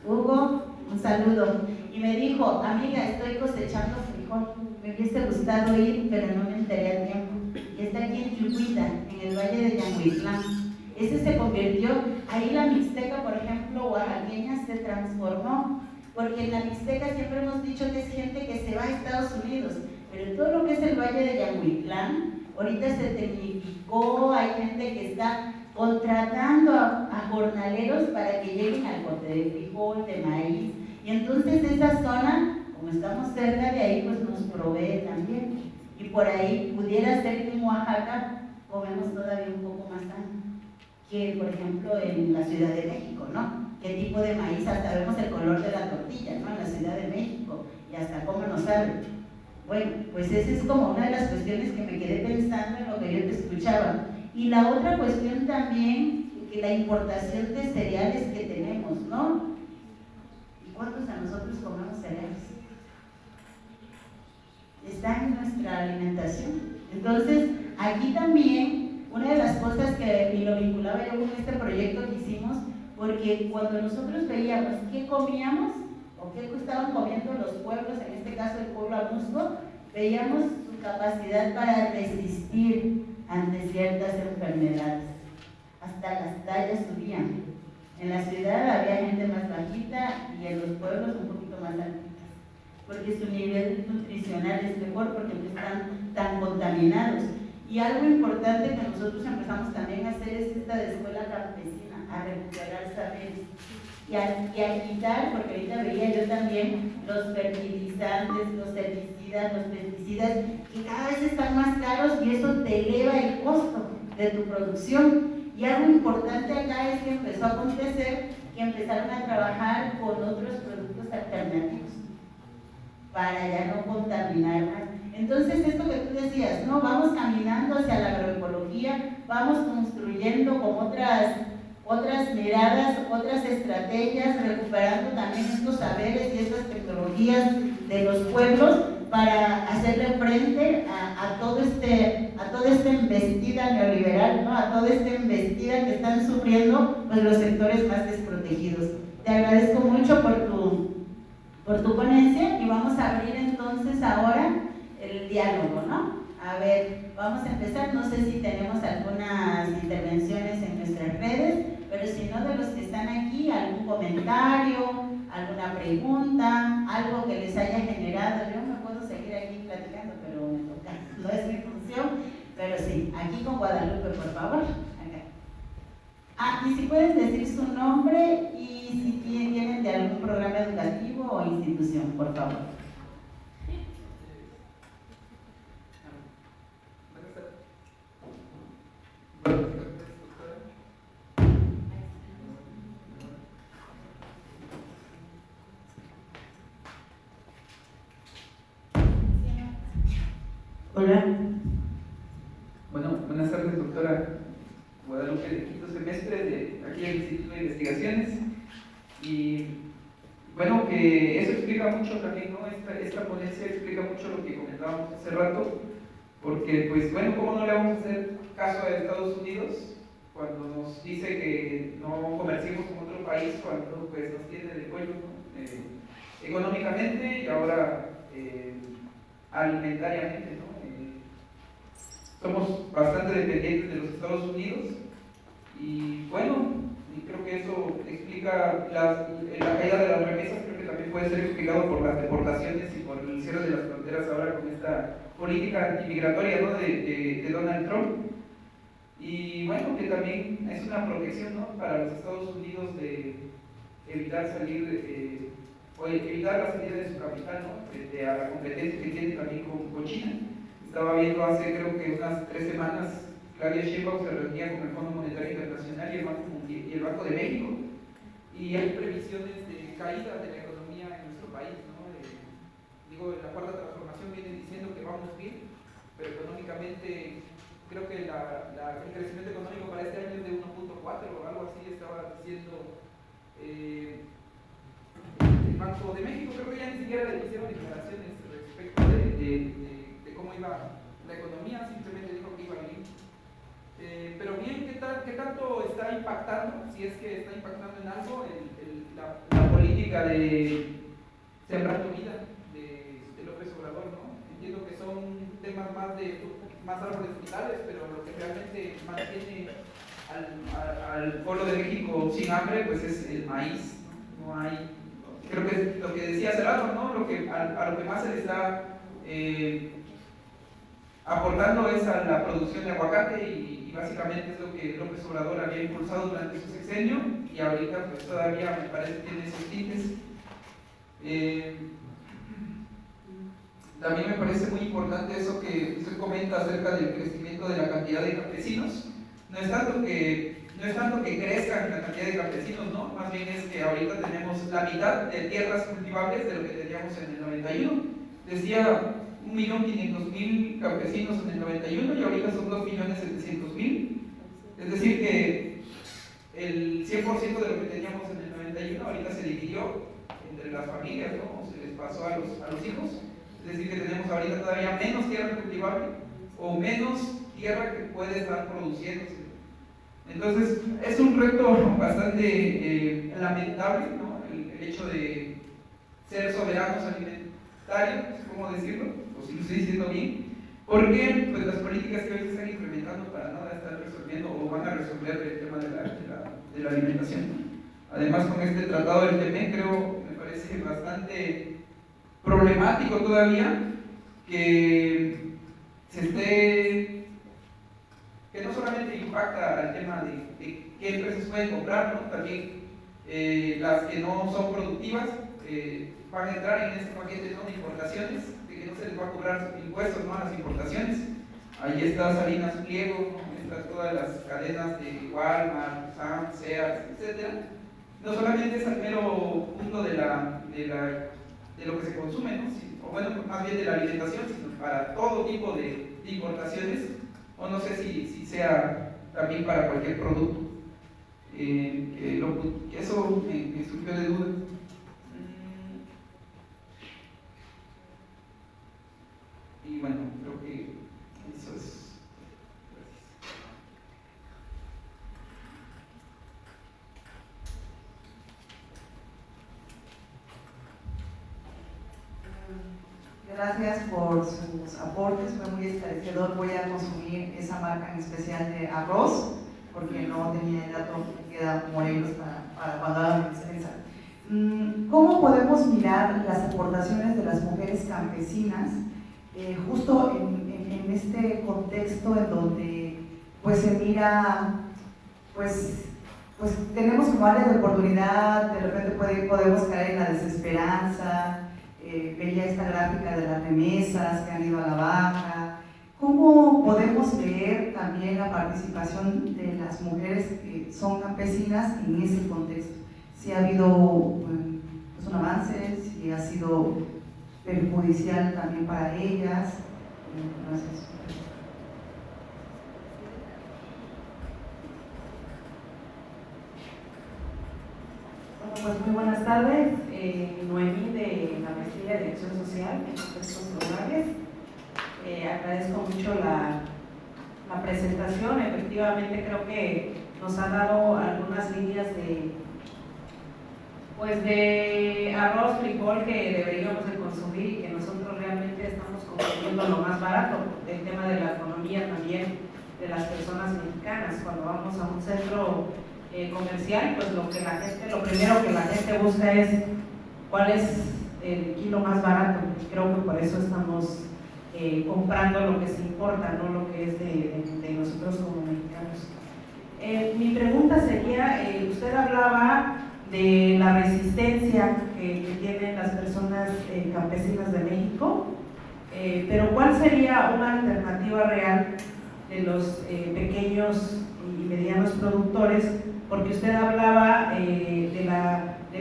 Hugo, un saludo, y me dijo, amiga, estoy cosechando frijol, me hubiese gustado ir, pero no me enteré a tiempo. Y está aquí en Chucuita, en el Valle de Yanguitlán. Ese se convirtió, ahí la mixteca, por ejemplo, oaxaqueña, se transformó, porque en la mixteca siempre hemos dicho que es gente que se va a Estados Unidos, pero todo lo que es el Valle de Yanguitlán, ahorita se tecnificó, hay gente que está contratando a jornaleros para que lleguen al corte de frijol, de maíz, y entonces esa zona, como estamos cerca de ahí, pues nos provee también. Y por ahí pudiera ser que en Oaxaca comemos todavía un poco más sano que, por ejemplo, en la Ciudad de México, ¿no? ¿Qué tipo de maíz? Hasta vemos el color de la tortilla, ¿no? En la Ciudad de México, y hasta cómo nos sabe. Bueno, pues esa es como una de las cuestiones que me quedé pensando en lo que yo te escuchaba. Y la otra cuestión también, que la importación de cereales que tenemos, ¿no? ¿Y cuántos de nosotros comemos cereales? Está en nuestra alimentación. Entonces, aquí también, una de las cosas que, y lo vinculaba yo con este proyecto que hicimos, porque cuando nosotros veíamos qué comíamos, o qué estaban comiendo los pueblos, en este caso el pueblo Amusco, veíamos su capacidad para resistir ante ciertas enfermedades. Hasta las tallas subían. En la ciudad había gente más bajita y en los pueblos un poquito más altitas, porque su nivel nutricional es mejor, porque no están tan contaminados. Y algo importante que nosotros empezamos también a hacer es esta de escuela campesina, a recuperar saberes. Y a quitar, porque ahorita veía yo también los fertilizantes, los herbicidas, los pesticidas, que cada vez están más caros y eso te eleva el costo de tu producción. Y algo importante acá es que empezó a acontecer que empezaron a trabajar con otros productos alternativos para ya no contaminar más. Entonces, esto que tú decías, ¿no? Vamos caminando hacia la agroecología, vamos construyendo con otras miradas, otras estrategias, recuperando también estos saberes y estas tecnologías de los pueblos para hacerle frente a toda esta embestida neoliberal, ¿no? A toda esta embestida que están sufriendo pues, los sectores más desprotegidos. Te agradezco mucho por tu ponencia y vamos a abrir entonces ahora el diálogo, ¿no? A ver, vamos a empezar, no sé si tenemos algunas intervenciones en nuestras redes, pero si no, de los que están aquí, algún comentario, alguna pregunta, algo que les haya generado. Yo me puedo seguir aquí platicando, pero me toca, no es mi función, pero sí, aquí con Guadalupe, por favor. Acá. Y si pueden decir su nombre y si vienen de algún programa educativo o institución, por favor. Hola. Bueno, buenas tardes, doctora Guadalupe, de quinto semestre de aquí del Instituto de Investigaciones. Y bueno, que eso explica mucho también, ¿no? Esta ponencia explica mucho lo que comentábamos hace rato, porque pues bueno, ¿cómo no le vamos a hacer caso a Estados Unidos cuando nos dice que no comerciemos con otro país, cuando pues nos tiene de cuello, ¿no? Económicamente y ahora alimentariamente, ¿no? Somos bastante dependientes de los Estados Unidos y bueno, y creo que eso explica la caída de las remesas. Creo que también puede ser explicado por las deportaciones y por el cierre de las fronteras ahora con esta política antimigratoria, ¿no? de Donald Trump. Y bueno, que también es una protección, ¿no? Para los Estados Unidos de evitar salir o evitar la salida de su capital, ¿no? Frente a la competencia que tiene también con China. Estaba viendo hace creo que unas 3 semanas, Claudia Sheinbaum se reunía con el Fondo Monetario Internacional y el Banco de México, y hay previsiones de caída de la economía en nuestro país, ¿no? Digo, la cuarta transformación viene diciendo que vamos bien, pero económicamente creo que el crecimiento económico para este año es de 1.4 o algo así, estaba diciendo el Banco de México. Creo que ya ni siquiera le hicieron declaraciones respecto de cómo iba la economía, simplemente dijo que iba bien. Pero bien, ¿qué tanto está impactando, si es que está impactando en algo, la política de Sembrando Vida de López Obrador, ¿no? Entiendo que son temas más árboles frutales, pero lo que realmente mantiene al pueblo de México sin hambre, pues es el maíz, ¿no? No hay, creo que lo que decía hace rato, ¿no? A lo que más se le está aportando es a la producción de aguacate y básicamente es lo que López Obrador había impulsado durante su sexenio y ahorita pues todavía me parece que tiene esos tintes. También me parece muy importante eso que usted comenta acerca del crecimiento de la cantidad de campesinos. No es tanto que crezcan la cantidad de campesinos, ¿no? Más bien es que ahorita tenemos la mitad de tierras cultivables de lo que teníamos en el 91. Decía 1.500.000 campesinos en el 91 y ahorita son 2.700.000. Es decir que el 100% de lo que teníamos en el 91 ahorita se dividió entre las familias, ¿no? O se les pasó a los hijos. Es decir que tenemos ahorita todavía menos tierra cultivable o menos tierra que puede estar produciéndose. Entonces es un reto bastante lamentable, ¿no? El hecho de ser soberanos alimentarios, ¿cómo decirlo? O si lo estoy diciendo bien, porque pues, las políticas que hoy se están implementando para nada están resolviendo o van a resolver el tema de la alimentación. Además, con este tratado del TEMEC, me parece bastante problemático todavía que no solamente impacta al tema de qué empresas pueden comprar, ¿no? También las que no son productivas van a entrar en este paquete, ¿no? De importaciones, de que no se les va a cobrar impuestos, ¿no? A las importaciones. Ahí está Salinas Pliego, ¿no? Están todas las cadenas de Walmart, Sam, Sears, etc. No solamente es al mero punto de lo que se consume, ¿no? O bueno, más bien de la alimentación, sino para todo tipo de importaciones, o no sé si sea también para cualquier producto. Que eso me surgió de duda. Y bueno, creo que eso es. Gracias por sus aportes, fue muy esclarecedor. Voy a consumir esa marca en especial de arroz, porque no tenía el dato que queda Morelos para cuando hagan mi despensa. ¿Cómo podemos mirar las aportaciones de las mujeres campesinas justo en este contexto en donde pues se mira, pues tenemos como áreas de oportunidad, de repente podemos caer en la desesperanza? Veía esta gráfica de las remesas que han ido a la baja. ¿Cómo podemos leer también la participación de las mujeres que son campesinas en ese contexto? Si ha habido pues, un avance, si ha sido perjudicial también para ellas, Gracias. Bueno, pues muy buenas tardes. Noemí de la Maestría de Acción Social en Contextos Globales. Agradezco mucho la presentación. Efectivamente creo que nos ha dado algunas líneas de arroz, frijol que deberíamos de consumir y que nosotros realmente estamos consumiendo lo más barato. El tema de la economía también de las personas mexicanas. Cuando vamos a un centro comercial, pues lo primero que la gente busca es cuál es el kilo más barato. Creo que por eso estamos comprando lo que se importa, no lo que es de nosotros como mexicanos. Mi pregunta sería, usted hablaba de la resistencia que tienen las personas campesinas de México, pero ¿cuál sería una alternativa real de los pequeños y medianos productores? Porque usted hablaba de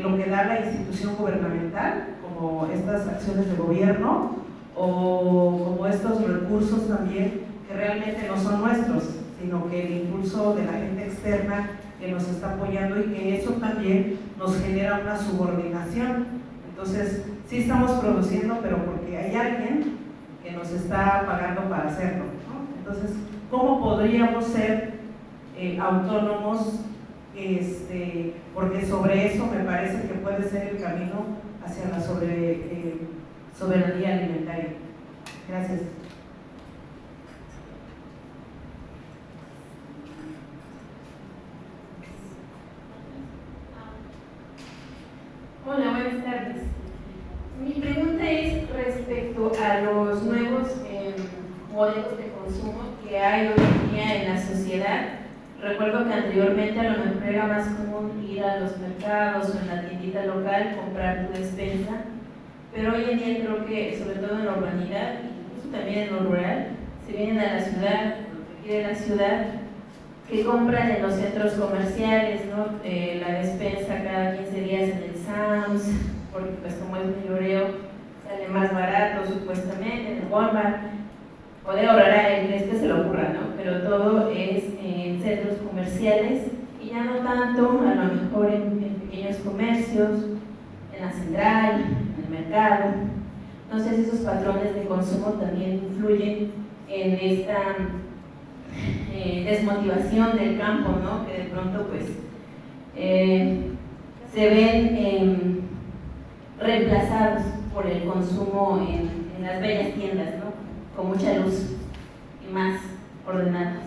lo que da la institución gubernamental, como estas acciones de gobierno o como estos recursos también que realmente no son nuestros, sino que el impulso de la gente externa que nos está apoyando y que eso también nos genera una subordinación. Entonces, sí estamos produciendo, pero porque hay alguien que nos está pagando para hacerlo, ¿no? Entonces, ¿cómo podríamos ser autónomos? Porque sobre eso me parece que puede ser el camino hacia la soberanía alimentaria. Gracias. Hola, buenas tardes. Mi pregunta es respecto a los nuevos modelos de consumo que hay hoy en día en la sociedad. Recuerdo que anteriormente a lo mejor era más común ir a los mercados o en la tiendita local, comprar tu despensa, pero hoy en día creo que, sobre todo en la urbanidad, incluso también en lo rural, se vienen a la ciudad, lo que quiere la ciudad, que compran en los centros comerciales, ¿no? La despensa cada 15 días en el Sam's, porque pues como es mayoreo, sale más barato supuestamente, en el Walmart. Puede ahorrar a el que se le ocurra, ¿no? Pero todo es en centros comerciales y ya no tanto, a lo mejor en pequeños comercios, en la central, en el mercado. No sé si esos patrones de consumo también influyen en esta desmotivación del campo, ¿no? Que de pronto pues se ven reemplazados por el consumo en las bellas tiendas, ¿no? Con mucha luz y más ordenadas.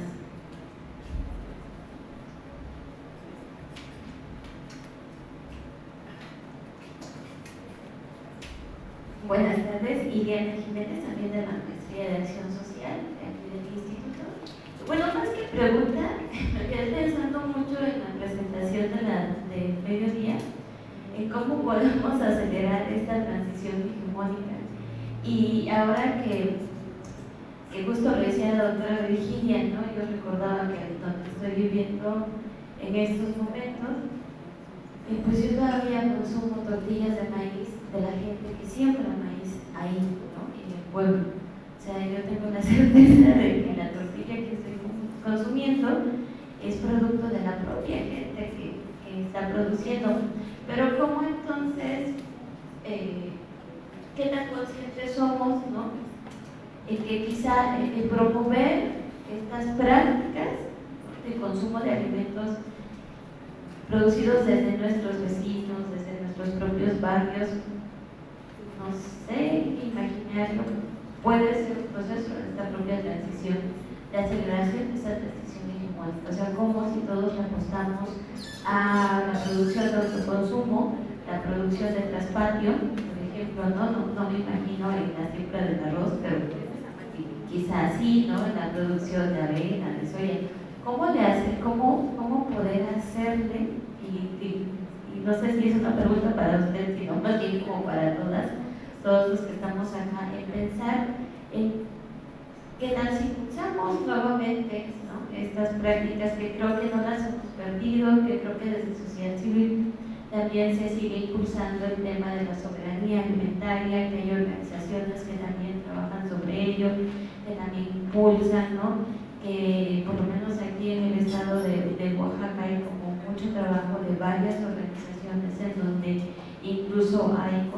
Buenas tardes, Iliana Jiménez, también de la Maestría de Acción Social de aquí del Instituto. Bueno, más que pregunta, me quedé pensando mucho en la presentación del mediodía, en cómo podemos acelerar esta transición hegemónica. Y ahora que justo lo decía la doctora Virginia, ¿no? Yo recordaba que donde estoy viviendo en estos momentos, pues yo todavía consumo tortillas de maíz de la gente que siembra maíz ahí, ¿no? En el pueblo. O sea, yo tengo la certeza de que la tortilla que estoy consumiendo es producto de la propia gente que está produciendo. Pero ¿cómo entonces, qué tan conscientes somos, ¿no? Que quizá el promover estas prácticas de consumo de alimentos producidos desde nuestros vecinos, desde nuestros propios barrios, no sé, imaginarlo, puede ser un proceso de esta propia transición, de aceleración de esa transición hegemónica. O sea, como si todos apostamos a la producción de autoconsumo, la producción de traspatio, por ejemplo, no me imagino en la siembra del arroz, pero quizás sí, ¿no? En la producción de avena, de soya. ¿Cómo le hace? ¿Cómo poder hacerle? Y no sé si es una pregunta para usted, sino más bien como para todos los que estamos acá, en pensar en qué tal si impulsamos nuevamente, ¿no? Estas prácticas que creo que no las hemos perdido, que creo que desde sociedad civil también se sigue impulsando el tema de la soberanía alimentaria, que hay organizaciones que también trabajan sobre ello, que también impulsan, ¿no? Que por lo menos aquí en el estado de Oaxaca hay como mucho trabajo de varias organizaciones en donde incluso hay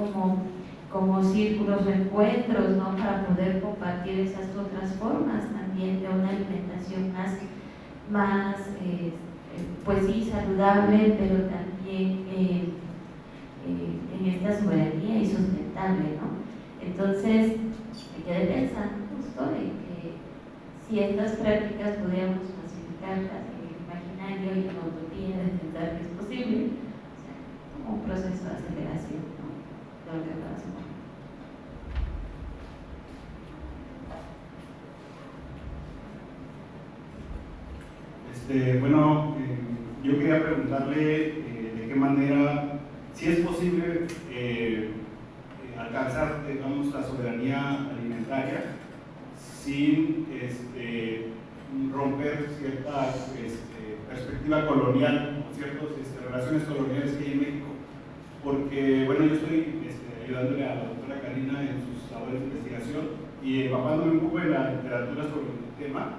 como círculos o encuentros, ¿no? Para poder compartir esas otras formas también de una alimentación más pues sí, saludable, pero también en esta soberanía y sustentable, ¿no? Entonces, me quedé pensando justo en que si estas prácticas pudiéramos facilitarlas en el imaginario y en la utopía de pensar que es posible, o sea, como un proceso de aceleración, ¿no? De lo que pasa. Bueno, yo quería preguntarle de qué manera, si es posible alcanzar, digamos, la soberanía alimentaria sin romper cierta perspectiva colonial, ciertas relaciones coloniales que hay en México, porque, bueno, yo estoy ayudándole a la doctora Karina en sus labores de investigación y evaluándome un poco en la literatura sobre el tema.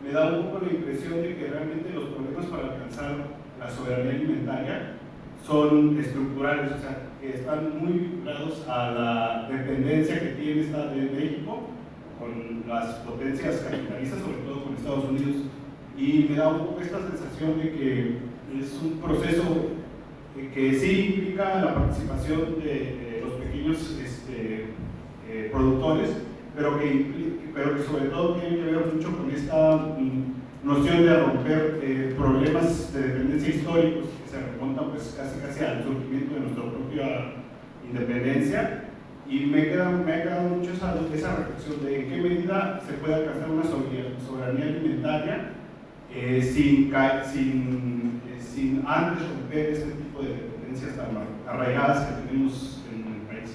Me da un poco la impresión de que realmente los problemas para alcanzar la soberanía alimentaria son estructurales, o sea, que están muy vinculados a la dependencia que tiene de México con las potencias capitalistas, sobre todo con Estados Unidos. Y me da un poco esta sensación de que es un proceso que sí implica la participación de los pequeños productores, pero que sobre todo tiene que ver mucho con esta noción de romper problemas de dependencia históricos que se remontan pues casi al surgimiento de nuestra propia independencia. Y me ha quedado mucho esa reflexión de en qué medida se puede alcanzar una soberanía alimentaria sin antes romper este tipo de dependencias tan arraigadas que tenemos en el país.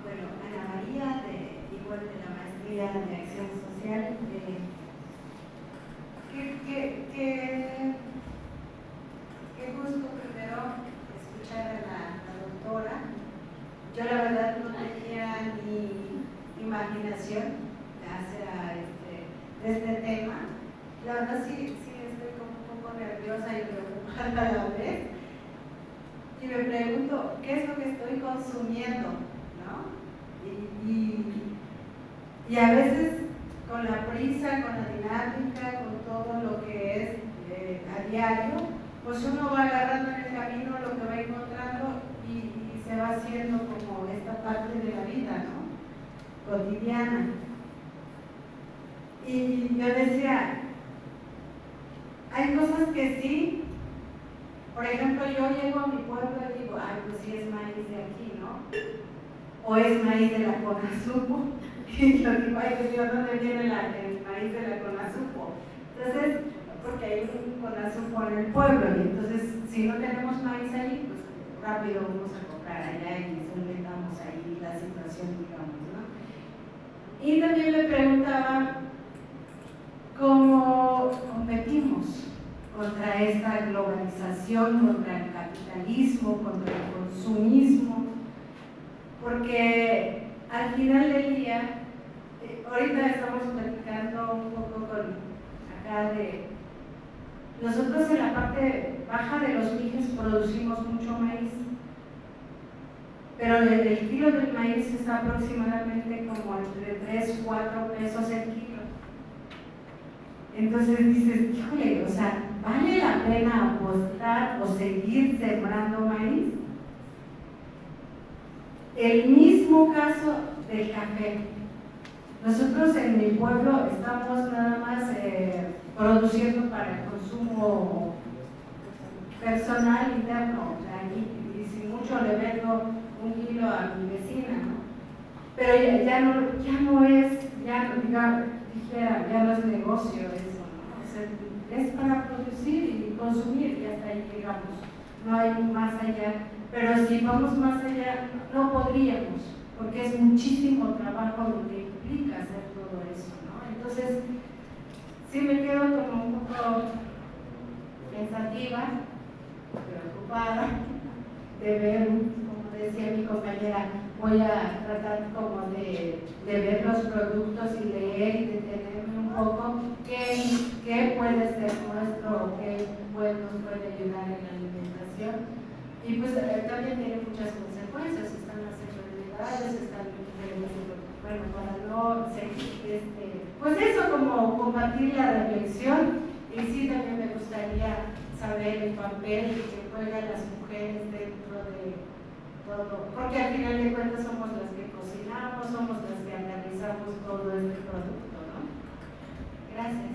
Bueno, Ana María, igual de la maestría de Acción Social, qué gusto primero escuchar a la doctora. Yo la verdad no tenía ni imaginación de este tema. La verdad sí estoy como un poco nerviosa y preocupada a la vez. Y me pregunto, ¿qué es lo que estoy consumiendo? ¿No? Y a veces con la prisa, con la dinámica, con todo lo que es a diario, pues uno va agarrando en el camino lo que va encontrando y se va haciendo como esta parte de la vida, ¿no? Cotidiana. Y yo decía, hay cosas que sí. Por ejemplo, yo llego a mi pueblo y digo, ay, pues sí es maíz de aquí, ¿no? O es maíz de la Conasupo. Y yo digo, ay, pues yo, ¿dónde viene el maíz de la Conasupo? Entonces, porque hay un Conasupo en el pueblo, y entonces, si no tenemos maíz ahí, pues rápido vamos a comprar allá y solventamos ahí la situación, digamos, ¿no? Y también me preguntaba cómo competimos contra esta globalización, contra el capitalismo, contra el consumismo, porque al final del día, ahorita estamos platicando un poco acá de, nosotros en la parte baja de los Mijes producimos mucho maíz, pero el kilo del maíz está aproximadamente como entre 3 o 4 pesos el kilo. Entonces dices, híjole, o sea, ¿vale la pena apostar o seguir sembrando maíz? El mismo caso del café. Nosotros en mi pueblo estamos nada más produciendo para el consumo personal interno, y si mucho le vendo 1 kilo a mi vecina, ¿no? Pero ya no es negocio eso, ¿no? O sea, es para producir y consumir y hasta ahí llegamos, no hay más allá. Pero si vamos más allá, no podríamos, porque es muchísimo trabajo lo que implica hacer todo eso, ¿no? Entonces, sí me quedo como un poco pensativa, preocupada de ver, como decía mi compañera, voy a tratar como de ver los productos y leer y detenerme un poco qué puede ser nuestro, qué nos puede ayudar en la alimentación. Y pues también tiene muchas consecuencias, están las enfermedades, están bueno, para no seguir, pues eso, como compartir la reflexión. Y sí, también me gustaría saber el papel que juegan las mujeres dentro de todo, porque al final de cuentas somos las que cocinamos, somos las que analizamos todo este producto, ¿no? Gracias.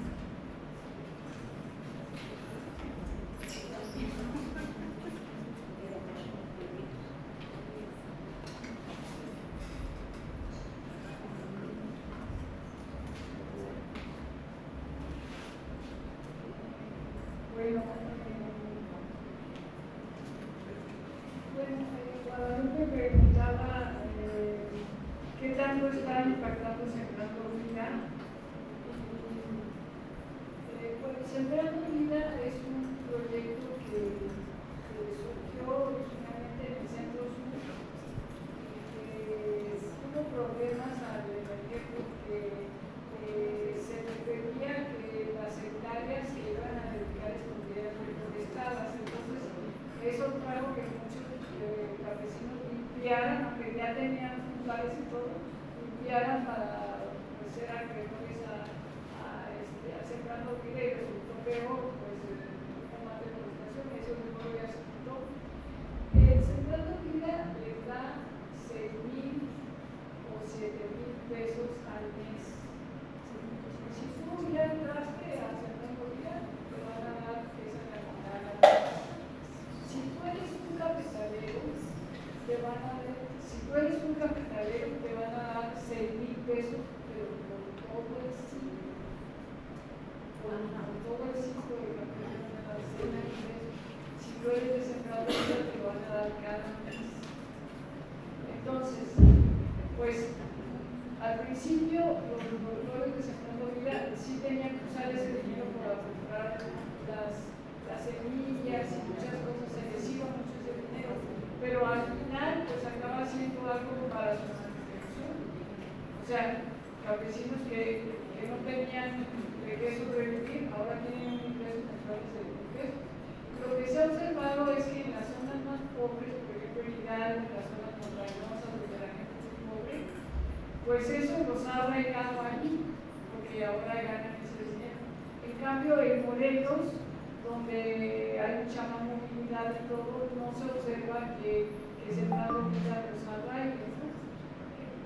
Guadalupe preguntaba qué tanto está impactando Sembrando Vida. Sembrando Vida es un proyecto que surgió originalmente en el Centro Sur, que tuvo problemas al emerger porque se prefería que las hectáreas que iban a dedicar estuvieran reforestadas. Entonces, eso trajo que muchos campesinos limpiaran, aunque ya tenían frutales y todo, limpiaran para hacer acreedores a Sembrando Vida, y resultó peor, pues un poco más de deforestación, y eso no lo ya se quitó. Sembrando Vida les da 6,000 o 7,000 pesos al mes. Si tú ya entraste a Sembrando Vida, te van a dar esa cantidad. Si tú eres un cafetalero, te van a dar 6,000 pesos, pero por todo el ciclo. Por todo el ciclo de café te van a dar 6,000 pesos. Si tú eres de Sembrando Vida, te van a dar cada mes. Entonces, pues al principio los productores de Sembrando Vida sí tenían que usar ese dinero para comprar las semillas y muchas cosas, se les iba mucho ese dinero, pero al final pues acaba siendo algo para su manutención. O sea, campesinos que no tenían de qué sobrevivir, ahora tienen ingresos mensuales de 1,000 pesos. Lo que se ha observado es que en las zonas más pobres, por ejemplo en Hidalgo, en las zonas montañosas donde la gente es muy pobre, pues eso los ha arraigado allí, porque ahora ganan ese dinero. En cambio, en Morelos, donde hay mucha más movilidad y todo, no se observa que Sembrando Vida los arraigue, ¿no?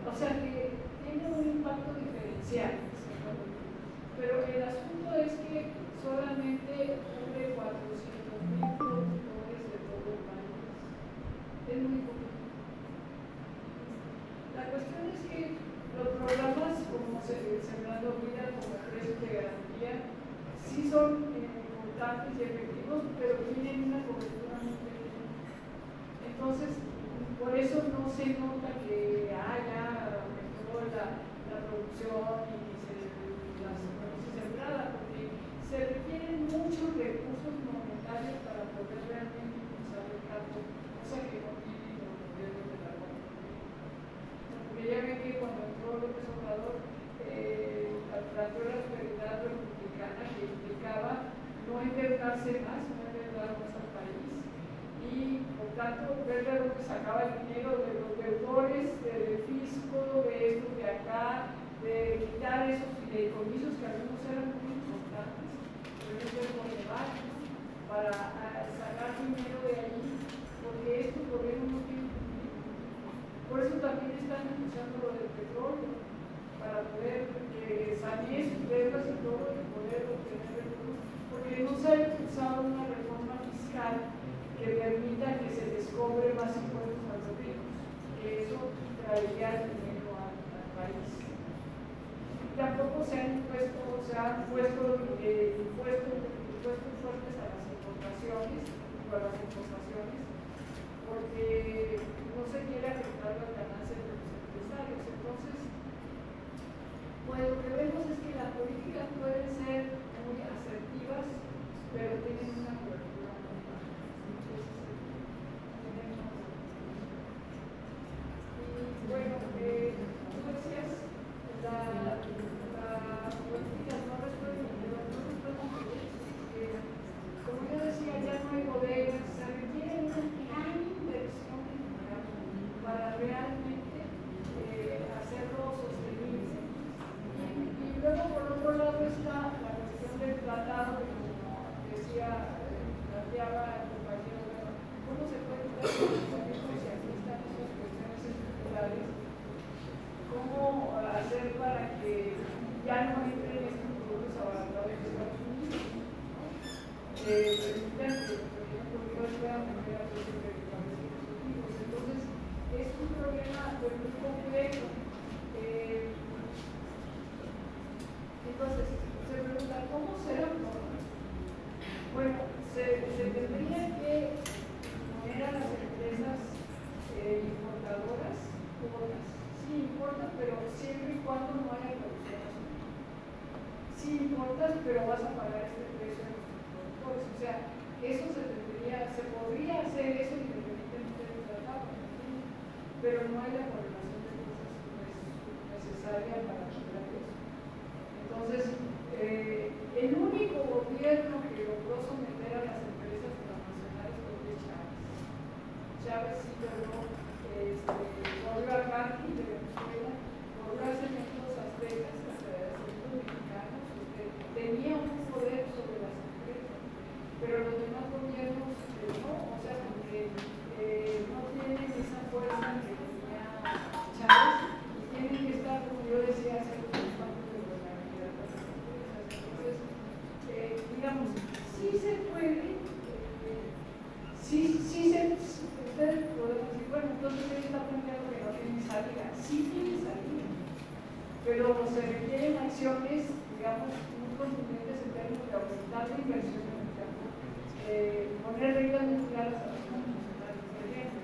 O sea que tiene un impacto diferencial, pero el asunto es que solamente cubre 400,000 productores de todo el país. Es muy poquito. La cuestión es que los programas como Sembrando Vida, como Precios de Garantía, sí son importantes y efectivos, pero tienen una cobertura muy pequeña. Entonces, por eso no se nota que haya aumentó la producción y las conoce sembrada, porque se requieren muchos recursos monetarios para poder realmente impulsar el campo, cosa que no tienen los gobiernos de la República. Porque ya ven que cuando entró López Obrador, planteó la prosperidad republicana que implicaba no endeudarse más, no endeudarse más al país, y por tanto ver de dónde sacaba el dinero de los deudores, del fisco, de esto, de acá, de quitar esos fideicomisos que algunos eran muy importantes, pero eso es muy debajo, para sacar dinero de ahí, porque estos gobiernos no tienen dinero. Por eso también están escuchando lo del petróleo, para poder salir sus deudas y todo y poder obtener recursos, porque no se ha impulsado una reforma fiscal que permita que se les cobre más impuestos a los ricos, que eso traería dinero al país. Tampoco se han puesto impuestos fuertes a las importaciones, porque no se quiere afectar las ganancias de los necesarios. Entonces, pues lo que vemos es que las políticas pueden ser muy asertivas, pero tienen una cobertura muy baja. Y bueno, tú decías, las políticas no responden como yo decía, ya no hay bodegas, se requiere una gran inversión para realmente hacerlo sostenible. Y luego, por otro lado, está la cuestión del tratado, como decía, planteaba el compañero, ¿cómo se puede dar si aquí están esas cuestiones estructurales? ¿Cómo hacer para que ya no entren estos productos avanzados de Estados Unidos? Entonces, es un problema muy complejo. Entonces, se pregunta, ¿cómo será? Bueno, se tendría que poner a las empresas importadoras cuotas. Sí importan, pero siempre y cuando no haya producción. Sí importas, pero vas a pagar este precio en los productores. O sea, eso se podría hacer eso independientemente del tratado, pero no hay la coordinación de cosas necesaria para lograr eso. Entonces, el único gobierno que logró someter a las empresas transnacionales fue Chávez. Chávez sí logró, volvió a Carqui de Venezuela, volvió a Cementos Aztecas, Cementos Mexicanos, tenía un poder sobre las empresas, pero los demás gobiernos no, o sea, porque no tienen esa fuerza que tenía Chávez y tienen que estar, como yo decía, hacer los campos de gobernabilidad de las empresas. Entonces, digamos, sí se puede, ustedes podemos decir, bueno, entonces él está planteando que no tiene salida. Sí tiene salida, pero se requieren acciones, digamos, muy contundentes en términos de aumentar la inversión en el campo, poner reglas muy claras a los nacionales. Por ejemplo,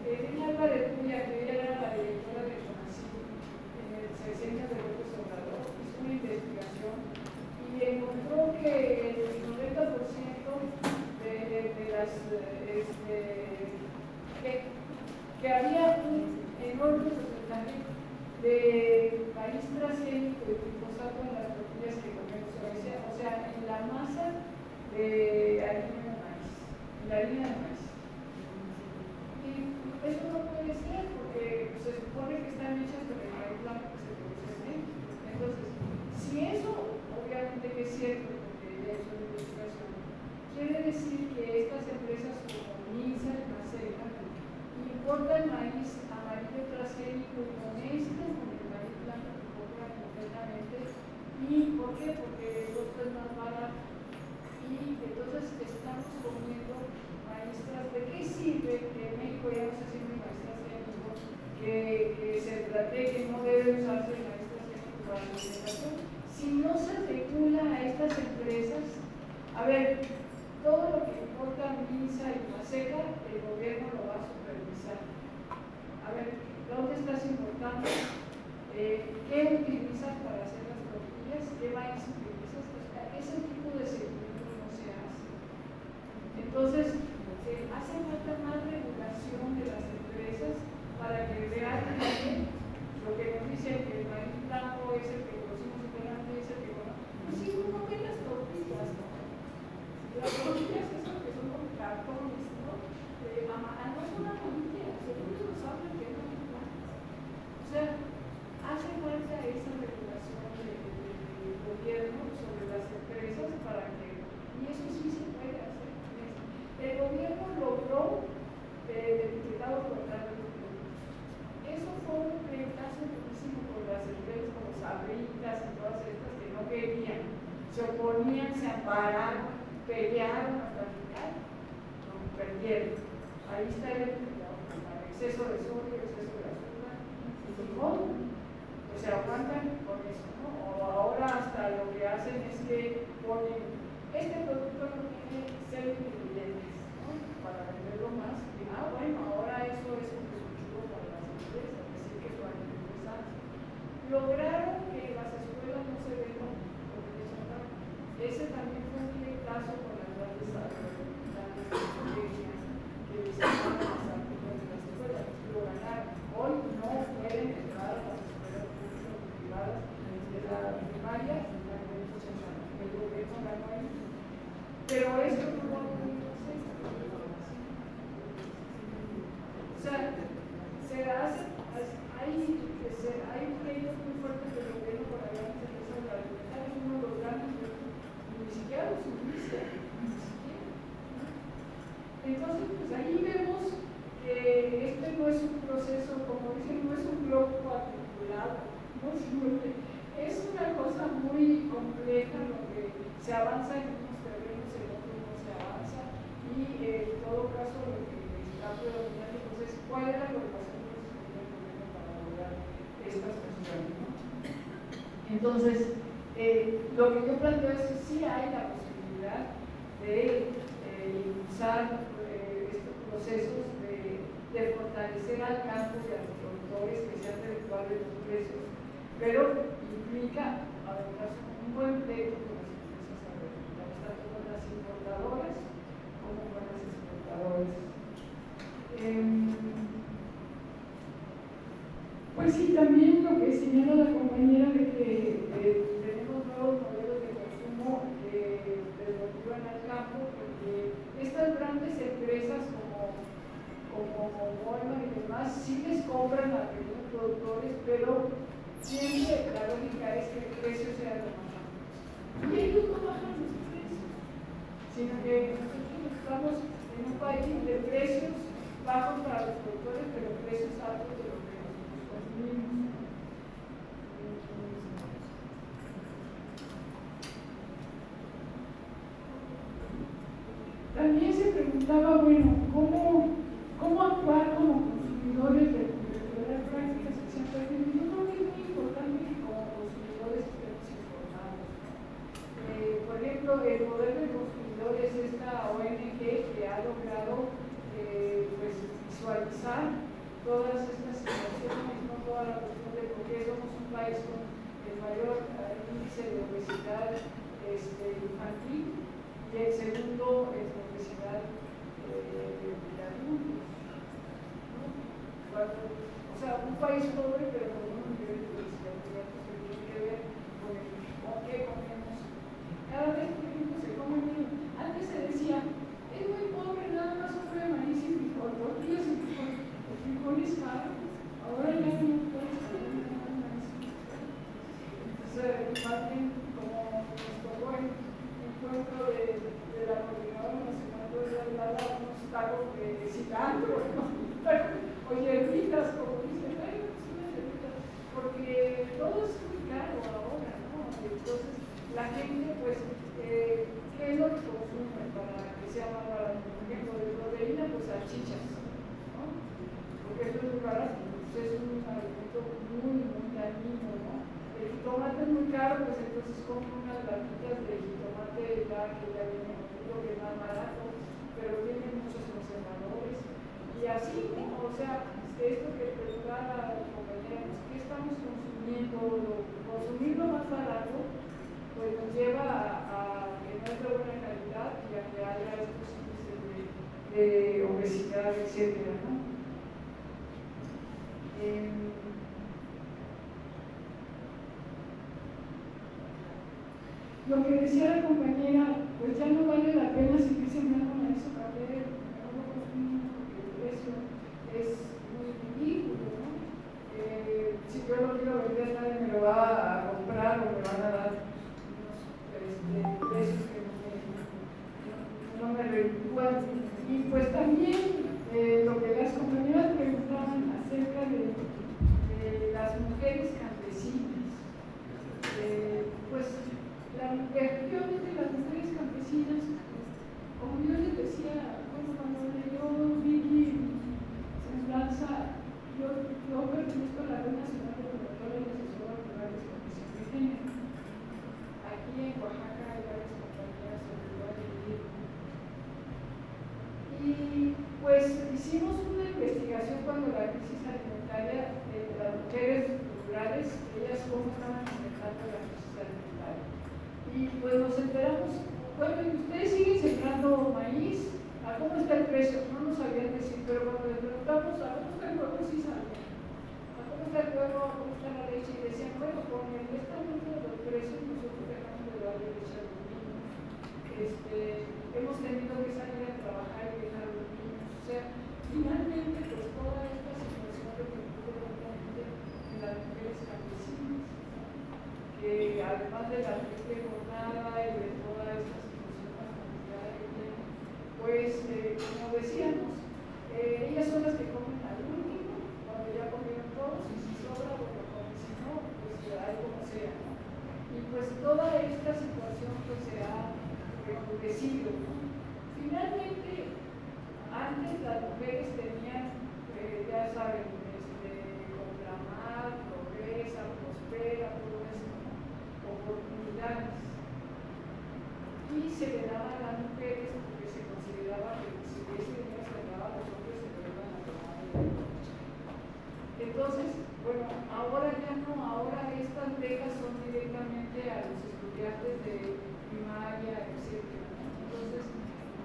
en Alba de Puya, que ella era la directora de CONACYT en el sexenio de López Obrador, hizo una investigación y encontró que el 90% de las que había un enorme porcentaje de maíz transgénico y glifosato en las tortillas que comemos hoy, o sea, en la masa de harina de maíz, en la harina de maíz. Y eso no puede ser porque se supone que están hechas con el maíz blanco que se produce en México. Entonces, si eso, obviamente que es cierto, porque ya es una investigación, quiere decir que estas empresas como Minsa y Maseca importan maíz amarillo transgénico y con el maíz blanco que compran completamente. ¿Y por qué? Porque el otro es más barato. Y entonces estamos comiendo maíz transgénico. ¿De qué sirve que en México ya no se sirve maíz transgénico? Que se trate que no debe usarse el maíz transgénico para la alimentación. Si no se regula a estas empresas, a ver, todo lo que importa Minsa y Maseca, el gobierno lo va a supervisar. A ver, ¿dónde estás importando? ¿Qué utilizas para hacer las tortillas? ¿Qué maíz utilizas? Ese tipo de seguimiento no se hace. Entonces, hace falta más regulación de las empresas para que realmente lo que nos dicen que el maíz blanco es el que producimos delante, es el que pues si uno ve las tortillas, ¿no? Las tortillas esas que son como cartones, ¿no? No son amarillas, ellos lo saben que no son blancas. O sea, hace falta esa regulación del gobierno sobre las empresas para que, y eso sí se puede hacer. El gobierno logró el etiquetado frontal de los productos. Eso fue un reemplazo muchísimo por las empresas como Sabritas y todas estas que no querían, se oponían, se ampararon, pelearon hasta el final, no, perdieron. Ahí está el etiquetado frontal, exceso de sodio, exceso de azúcar, y limón, pues se aguantan con eso, ¿no? O ahora hasta lo que hacen es que ponen, este producto no tiene 6 ingredientes, ¿no? Para venderlo más, y bueno, ahora eso es un positivo para las empresas, decir que su alimento pero esto no lo podemos hacer. O sea, hay pleitos muy fuertes del gobierno por la gran certeza de la libertad, es uno de los grandes, ni siquiera los utiliza, ni siquiera. Entonces, pues ahí vemos que este no es un proceso, como dicen, no es un globo cuadriculado, ¿no? Es una cosa muy compleja lo que se avanza en unos terrenos, en otros no se avanza, y en todo caso lo que está predominante pues, es cuál era la relación que se tenía el gobierno para lograr estas cuestiones, ¿no? Entonces, lo que yo planteo es que sí hay la posibilidad de impulsar estos procesos de fortalecer al campo y a los productores que sean redituables los precios, pero implica además un buen pleito con las empresas agroalimentarias, tanto con las importadoras como con las exportadoras. Pues sí, también lo que señala la compañera de que tenemos nuevos modelos de consumo que desmotivan al campo, porque estas grandes empresas como Walmart y demás sí les compran a pequeños productores, pero siempre la lógica es que el precio sea lo más alto. Y ellos no bajan los precios, sino que nosotros estamos en un país de precios bajos para los productores, pero precios altos de lo que nosotros consumimos. También se preguntaba, bueno, ¿cómo actuar como consumidores de las prácticas que se han perdido? Yo creo que es muy importante que como consumidores estemos informados. Por ejemplo, el Poder del Consumidor es esta ONG que ha logrado pues, visualizar todas estas situaciones, no toda la cuestión de por qué somos un país con el mayor índice de obesidad infantil y el segundo es la obesidad de adultos. ¿No? O sea, un país pobre pero con un nivel de obesidad que tiene que ver con qué comemos. Cada vez, por ejemplo, se come menos. Antes se decía, es muy pobre, nada más come maíz y frijol, tortillas y frijol. El frijol es caro, ahora ya no puedes comer nada más maíz y frijol. Entonces, más bien, como nos tocó el encuentro de la coordinadora nacional de la unos tacos de cilantro, ¿no? O hierbitas, como dicen, unas hierbitas, porque todo es muy caro ahora, ¿no? Entonces, la gente, pues, ¿qué es lo que consume para que sea más barato? Por ejemplo, de proteína, pues salchichas, ¿no? Porque esto es muy barato, pues es un alimento muy, muy dañino, ¿no? El jitomate es muy caro, pues entonces compro unas latitas de jitomate ya que ya viene lo que es más barato, pero tiene muchos conservadores. Y así, ¿no? O sea, esto que preguntaba la compañera, pues, ¿qué estamos consumiendo? Consumir lo más barato, pues nos lleva a que no es de buena calidad y a que haya estos índices de obesidad, etcétera, ¿no? Lo que decía la compañera, pues ya no vale la pena seguir sembrando maíz o café, no lo consumimos porque el precio es muy ridículo, ¿no? Si yo lo quiero vender, nadie me lo va a comprar o me van a dar unos precios que no me reditúan. Y pues también lo que las compañeras preguntaban acerca de las mujeres campesinas. Pues las regiones de las mujeres campesinas, como yo les decía, bueno, cuando yo vi Semblanza, yo pertenezco a la Red Nacional de Laboratorios y Asesoras Rurales con Visión de Género. Aquí en Oaxaca hay varias compañías sobre el Valle de Hidalgo. Y pues hicimos una investigación cuando la crisis alimentaria de las mujeres rurales, ellas cómo estaban enfrentando la crisis alimentaria. Y pues nos enteramos, bueno, ¿y ustedes siguen sembrando maíz? ¿A cómo está el precio? No nos sabían decir, pero cuando les preguntamos, ¿a cómo está el huevo? Sí sabían. ¿A cómo está el huevo? ¿A cómo está la leche? Y decían, bueno, con el aumento de los precios nosotros dejamos de darle leche a los niños. además de la triple jornada y de toda esta situación familiar que tienen, pues como decíamos, ellas son las que comen al último, cuando ya comieron todos, y si sobra, bueno, comen, si no, pues hay como sea, ¿no? Y pues toda esta situación pues se ha recrudecido, ¿no? Finalmente, antes las mujeres tenían, ya saben, Conclamar, Progresa, Prospera, todo eso, ¿no? Oportunidades. Y se le daban a las mujeres porque se consideraba que si ese día se le daba a los hombres se le iban a tomar el derecho. Entonces, bueno, ahora ya no, ahora estas becas son directamente a los estudiantes de primaria, etc. Entonces,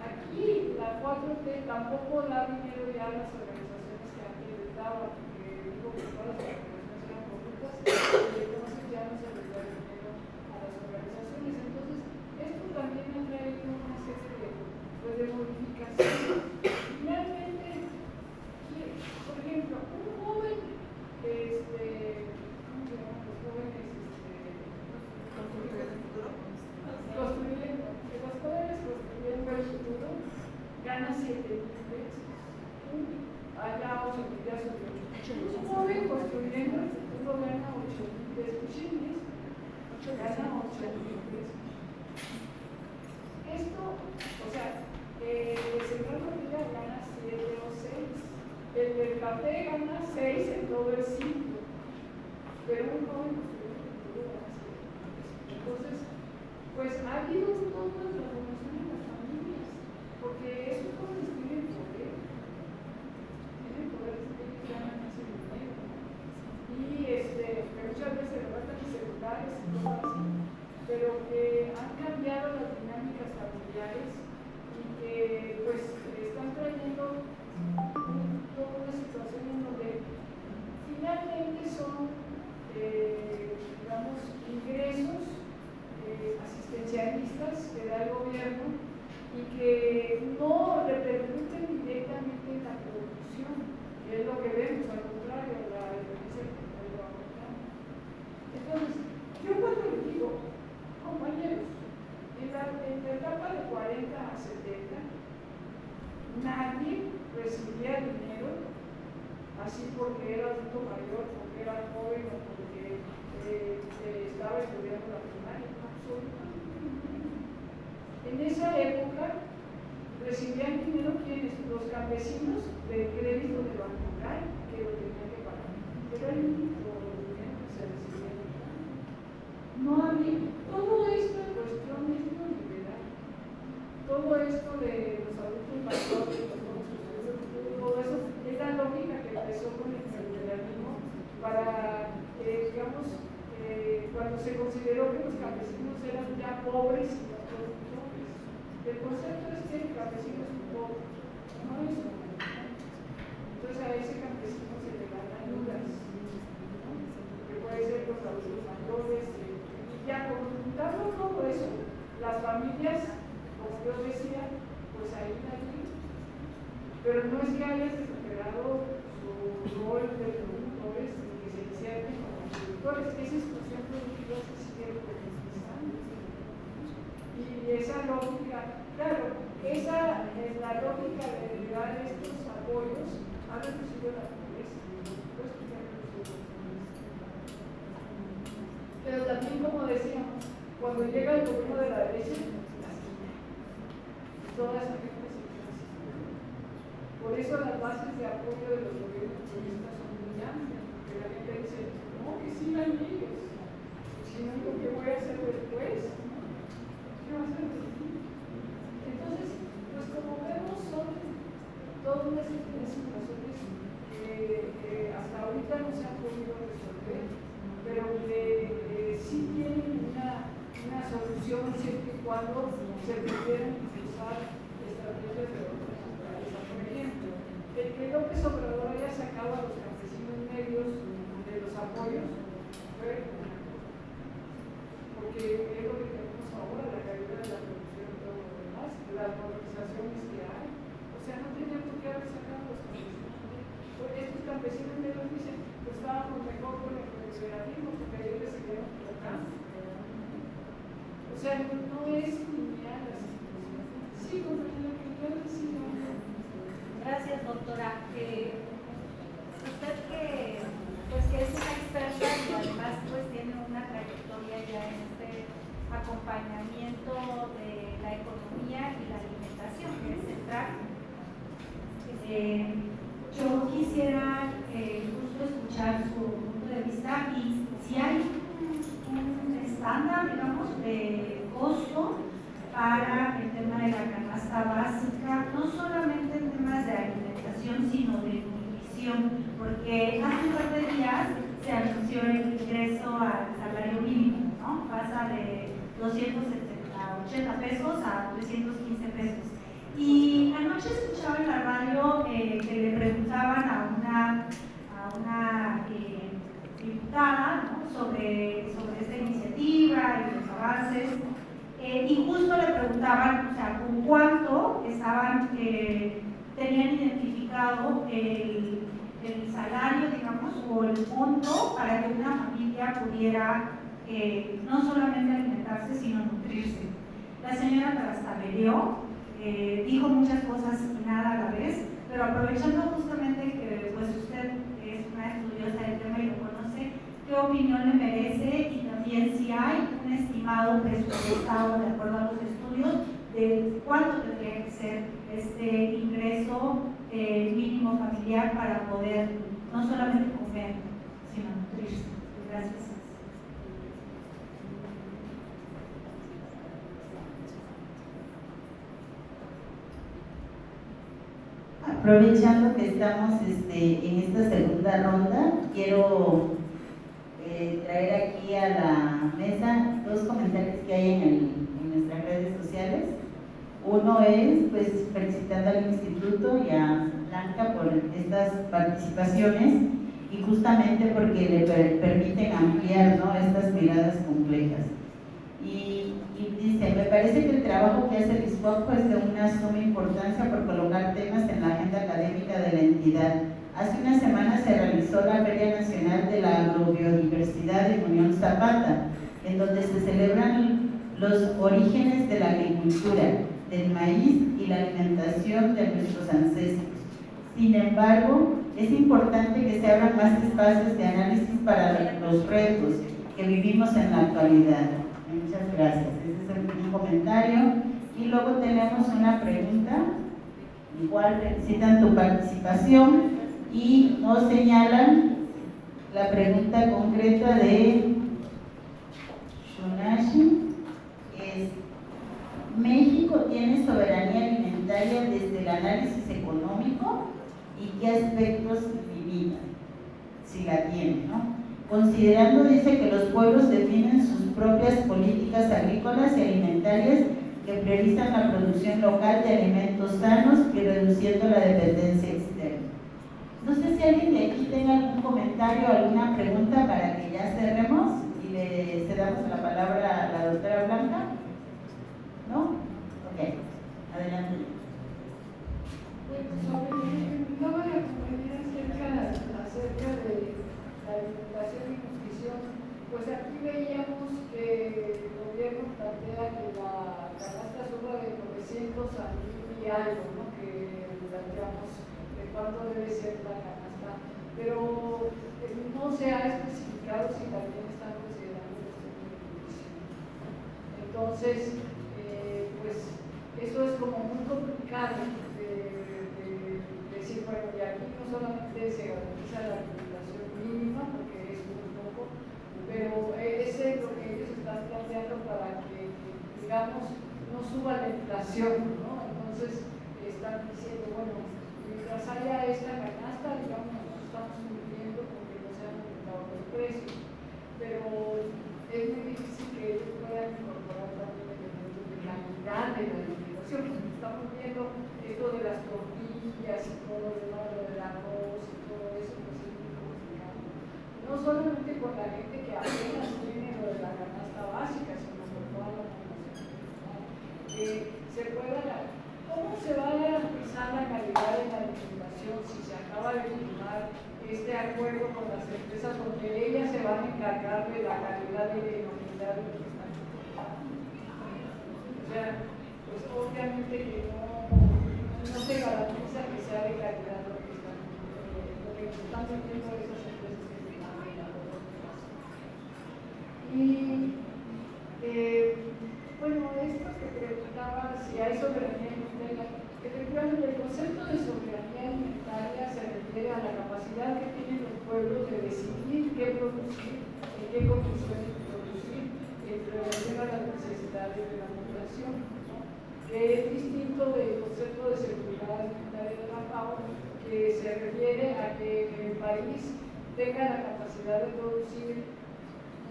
aquí la 4T tampoco da dinero ya a las organizaciones que antes les daban, porque digo que todas las organizaciones eran corruptas, y entonces ya no se les da dinero a las organizaciones. Entonces, esto también ha traído una serie de modificaciones. Finalmente, por ejemplo, un joven, ¿cómo se llaman los jóvenes? Construyendo, que los jóvenes construyendo el futuro gana 7,000 pesos. Allá 8,000, ya son 8,000. Un joven construyendo el futuro gana 8,000 pesos. Gana 8,000 pesos. Esto, o sea, el Sembrando Vida gana 7 o 6. El del café gana 6 en todo el ciclo. Pero un joven construyendo el futuro gana 7. Entonces, pues ha habido un montón de transformación en las familias, porque esos jóvenes tienen poder, ellos ganan ese dinero, y que muchas veces levantan los celulares y todo así, pero que han cambiado las dinámicas familiares y que pues están trayendo toda una situación en donde finalmente son, digamos, ingresos asistencialistas que da el gobierno y que no repercuten directamente en la producción, que es lo que vemos, al contrario, la evidencia que lo aportamos. Entonces, yo cuando les digo, compañeros, en la etapa de 40 a 70, nadie recibía dinero así porque era adulto mayor, porque era joven o porque estaba estudiando la primaria. En esa época recibían dinero quienes, los campesinos del crédito del Banco Rural, que lo tenían que pagar. Era el único dinero que se recibía. No había, todo esta cuestión es neoliberal. Todo esto de los adultos mayores, todo eso, es la lógica que empezó con el neoliberalismo para, digamos, cuando se consideró que los campesinos eran ya pobres y no productores. El concepto es que el campesino es un pobre, no es un pobre. Entonces a ese campesino se le dan ayudas, ¿no? Que puede ser los adultos mayores, y ya juntando todo eso, las familias, como yo decía, pues ahí nadie. Pero no es que hayan recuperado su rol de productores y que se inserten como productores. Esa exclusión productiva se sigue realizando. Y esa lógica, claro, esa es la lógica de dar estos apoyos ha reducido la pobreza. Por supuesto que ha reducido la pobreza. Pero también, como decíamos, cuando llega el gobierno de la derecha, toda esa gente se queda así. Por eso las bases de apoyo de los gobiernos comunistas son muy amplias, porque la gente dice, no, que sigan ellos, si no, ¿qué voy a hacer después? ¿Qué va a hacer después? Entonces, pues como vemos, son todas las situaciones que hasta ahorita no se han podido resolver, pero que sí tienen una solución siempre y cuando se pudieran impulsar estrategias de otra naturaleza. Por ejemplo, el que López Obrador haya sacado a los campesinos medios de los apoyos fue porque es lo que tenemos ahora, la caída de la producción y todo lo demás, las organizaciones que hay. O sea, no tenían por qué haber sacado a los campesinos. Estos campesinos medios dicen que estábamos mejor con el cooperativismo porque ellos les siguieron tocando. sea, no es lineal la situación. Sí, compañera, que yo decía. Gracias, doctora. Usted que es una experta y además pues tiene una trayectoria ya en este acompañamiento de la economía y la alimentación, que es central. Yo quisiera justo escuchar su punto de vista y si hay un estándar, digamos, de costo para el tema de la canasta básica, no solamente en temas de alimentación, sino de nutrición, porque hace un par de días se anunció el ingreso al salario mínimo, ¿no? Pasa de 280 pesos a 315 pesos. Y anoche escuchaba en la radio que le preguntaban a una diputada, ¿no? sobre esta iniciativa y los avances, y justo le preguntaban, o sea, con cuánto tenían identificado el salario, digamos, o el monto para que una familia pudiera no solamente alimentarse, sino nutrirse. La señora trastabilleó, dijo muchas cosas y nada a la vez, pero aprovechando justamente que pues usted es una estudiosa del tema y lo conoce, ¿qué opinión le merece? Y también si hay un estimado presupuestado de acuerdo a los estudios de cuánto tendría que ser este ingreso mínimo familiar para poder no solamente comer, sino nutrirse. Gracias. Aprovechando que estamos en esta segunda ronda, quiero traer aquí a la mesa dos comentarios que hay en nuestras redes sociales. Uno es, pues, felicitando al Instituto y a Blanca por estas participaciones y justamente porque le permiten ampliar, ¿no?, estas miradas complejas. Y dice, me parece que el trabajo que hace el ISPOCO es de una suma importancia por colocar temas en la agenda académica de la entidad. Hace una semana se realizó la Feria Nacional de la Agrobiodiversidad en Unión Zapata, en donde se celebran los orígenes de la agricultura, del maíz y la alimentación de nuestros ancestros. Sin embargo, es importante que se abran más espacios de análisis para los retos que vivimos en la actualidad. Muchas gracias. Ese es un comentario. Y luego tenemos una pregunta. Igual felicitan tu participación y nos señalan la pregunta concreta de Shunashi. Es: ¿México tiene soberanía alimentaria desde el análisis económico? ¿Y qué aspectos limita? Si la tiene, ¿no? Considerando, dice, que los pueblos definen sus propias políticas agrícolas y alimentarias que priorizan la producción local de alimentos sanos y reduciendo la dependencia externa. No sé si alguien de aquí tenga algún comentario o alguna pregunta para que ya cerremos y le cedamos la palabra a la doctora Blanca. ¿No? Ok, adelante. Bueno, comentaba la compañera acerca de la alimentación y nutrición. Pues aquí veíamos que el gobierno plantea que la canasta suba de 900 a 1000 y algo, ¿no?, que planteamos de cuánto debe ser la canasta, pero no se ha especificado si también están considerando los temas de nutrición. Entonces, pues eso es como muy complicado de decir, bueno, y aquí no solamente se garantiza la alimentación mínima, porque es muy poco, pero ese es lo que ellos están planteando para que, digamos, no suba la inflación, ¿no? Entonces están diciendo, bueno, mientras haya esta canasta, digamos, nosotros estamos cumpliendo porque no se han aumentado los precios, pero es muy difícil que ellos puedan incorporar también elementos de calidad de la alimentación, porque estamos viendo esto de las tortillas y todo lo demás, lo del arroz y todo eso, pues es muy complicado. No solamente con la gente que apenas tiene lo de la canasta básica, sino con toda la población. ¿Cómo se va a garantizar la calidad de la alimentación si se acaba de firmar este acuerdo con las empresas donde ellas se van a encargar de la calidad y de la inocuidad de lo que están cultivando? producir, en qué condiciones producir, en relación a las necesidades de la población, ¿no? Que es distinto del concepto de seguridad alimentaria de la FAO, que se refiere a que el país tenga la capacidad de producir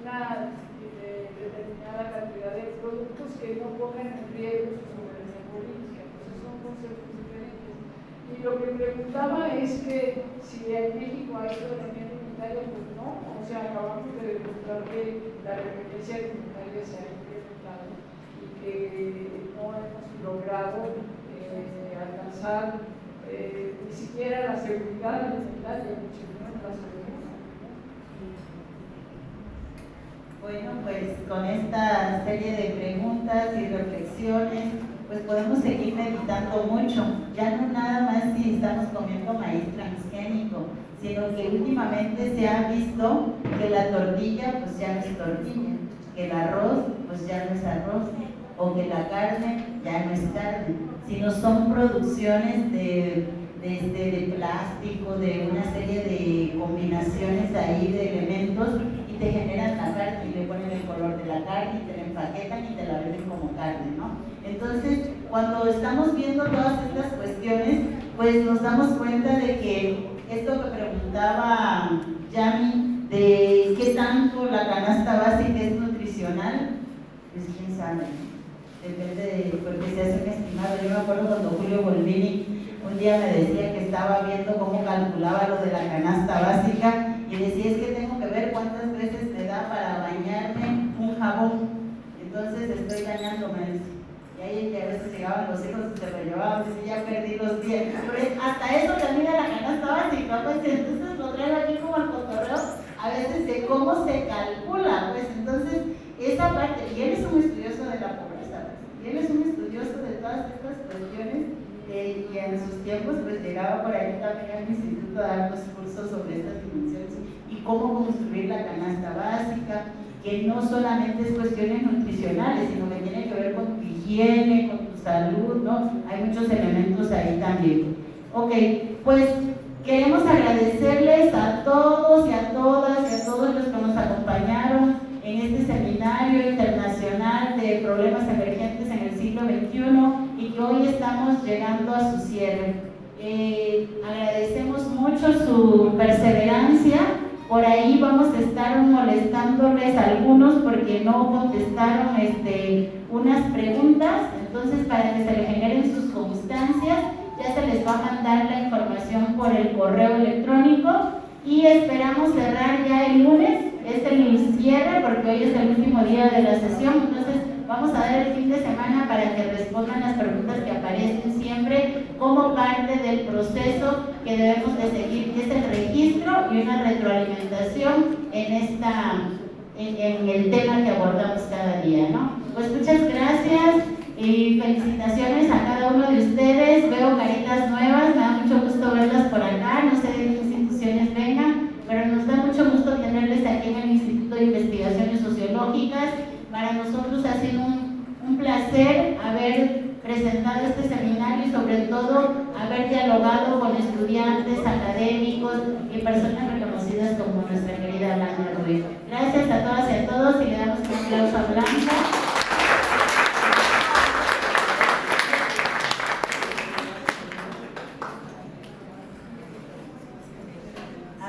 una determinada cantidad de productos que no pongan en riesgo su soberanía política. Entonces son conceptos diferentes. Y lo que preguntaba es que si en México hay soberanía alimentaria, pues no. O sea, acabamos de demostrar que la dependencia alimentaria se ha incrementado y que no hemos logrado alcanzar ni siquiera la seguridad alimentaria, mucho menos la soberanía. Bueno, pues con esta serie de preguntas y reflexiones, pues podemos seguir meditando mucho. Ya no nada más si estamos comiendo maíz transgénico, sino que últimamente se ha visto que la tortilla pues ya no es tortilla, que el arroz pues ya no es arroz, o que la carne ya no es carne, sino son producciones de plástico, de una serie de combinaciones ahí de elementos, y te generan la carne y le ponen el color de la carne y te la empaquetan y te la venden como carne, ¿no? Entonces, cuando estamos viendo todas estas cuestiones, pues nos damos cuenta de que esto que preguntaba Yami, de qué tanto la canasta básica es nutricional, pues quién sabe, depende, porque se hace un estimado. Yo me acuerdo cuando Julio Bolvini un día me decía que estaba viendo cómo calculaba lo de la canasta básica y decía, es que tengo que ver cuántas veces me da para bañarme un jabón, entonces estoy bañándome. Y ahí a veces llegaban los hijos y se lo llevaban, y ya perdí los días. Pero hasta eso también era la canasta básica, pues entonces lo traigo aquí como al cotorreo, a veces de cómo se calcula, pues entonces esa parte, y él es un estudioso de la pobreza, pues, y él es un estudioso de todas estas cuestiones. Y en sus tiempos pues llegaba por ahí también al instituto a dar los cursos sobre estas dimensiones y cómo construir la canasta básica, que no solamente es cuestiones nutricionales, sino que tiene que ver con tu higiene, con tu salud, ¿no? Hay muchos elementos ahí también. Ok, pues queremos agradecerles a todos y a todas y a todos los que nos acompañaron en este seminario internacional de problemas emergentes en el siglo XXI y que hoy estamos llegando a su cierre. Agradecemos mucho su perseverancia. Por ahí vamos a estar molestándoles a algunos porque no contestaron unas preguntas, entonces para que se les generen sus constancias ya se les va a mandar la información por el correo electrónico y esperamos cerrar ya el lunes. Es el cierre porque hoy es el último día de la sesión, entonces vamos a dar el fin de semana para que respondan las preguntas que aparecen siempre como parte del proceso que debemos de seguir, que es el registro y una retroalimentación en el tema que abordamos cada día, ¿no? Pues muchas gracias y felicitaciones a cada uno de ustedes. Veo caritas nuevas, me da mucho gusto verlas por acá, no sé de qué instituciones vengan, pero nos da mucho gusto tenerles aquí en el Instituto de Investigaciones Sociológicas. Para nosotros ha sido un placer haber presentado este seminario y sobre todo haber dialogado con estudiantes, académicos y personas reconocidas como nuestra querida Blanca Ruiz. Gracias a todas y a todos y le damos un aplauso a Blanca.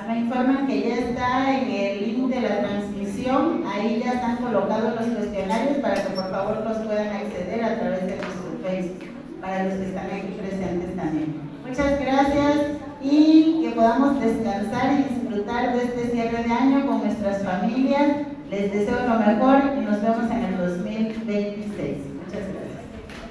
Me informan que ya está en el link de la transmisión, ahí ya están colocados los cuestionarios para que por favor los puedan acceder a través de nuestro Facebook, para los que están aquí presentes también. Muchas gracias y que podamos descansar y disfrutar de este cierre de año con nuestras familias. Les deseo lo mejor y nos vemos en el 2026. Muchas gracias.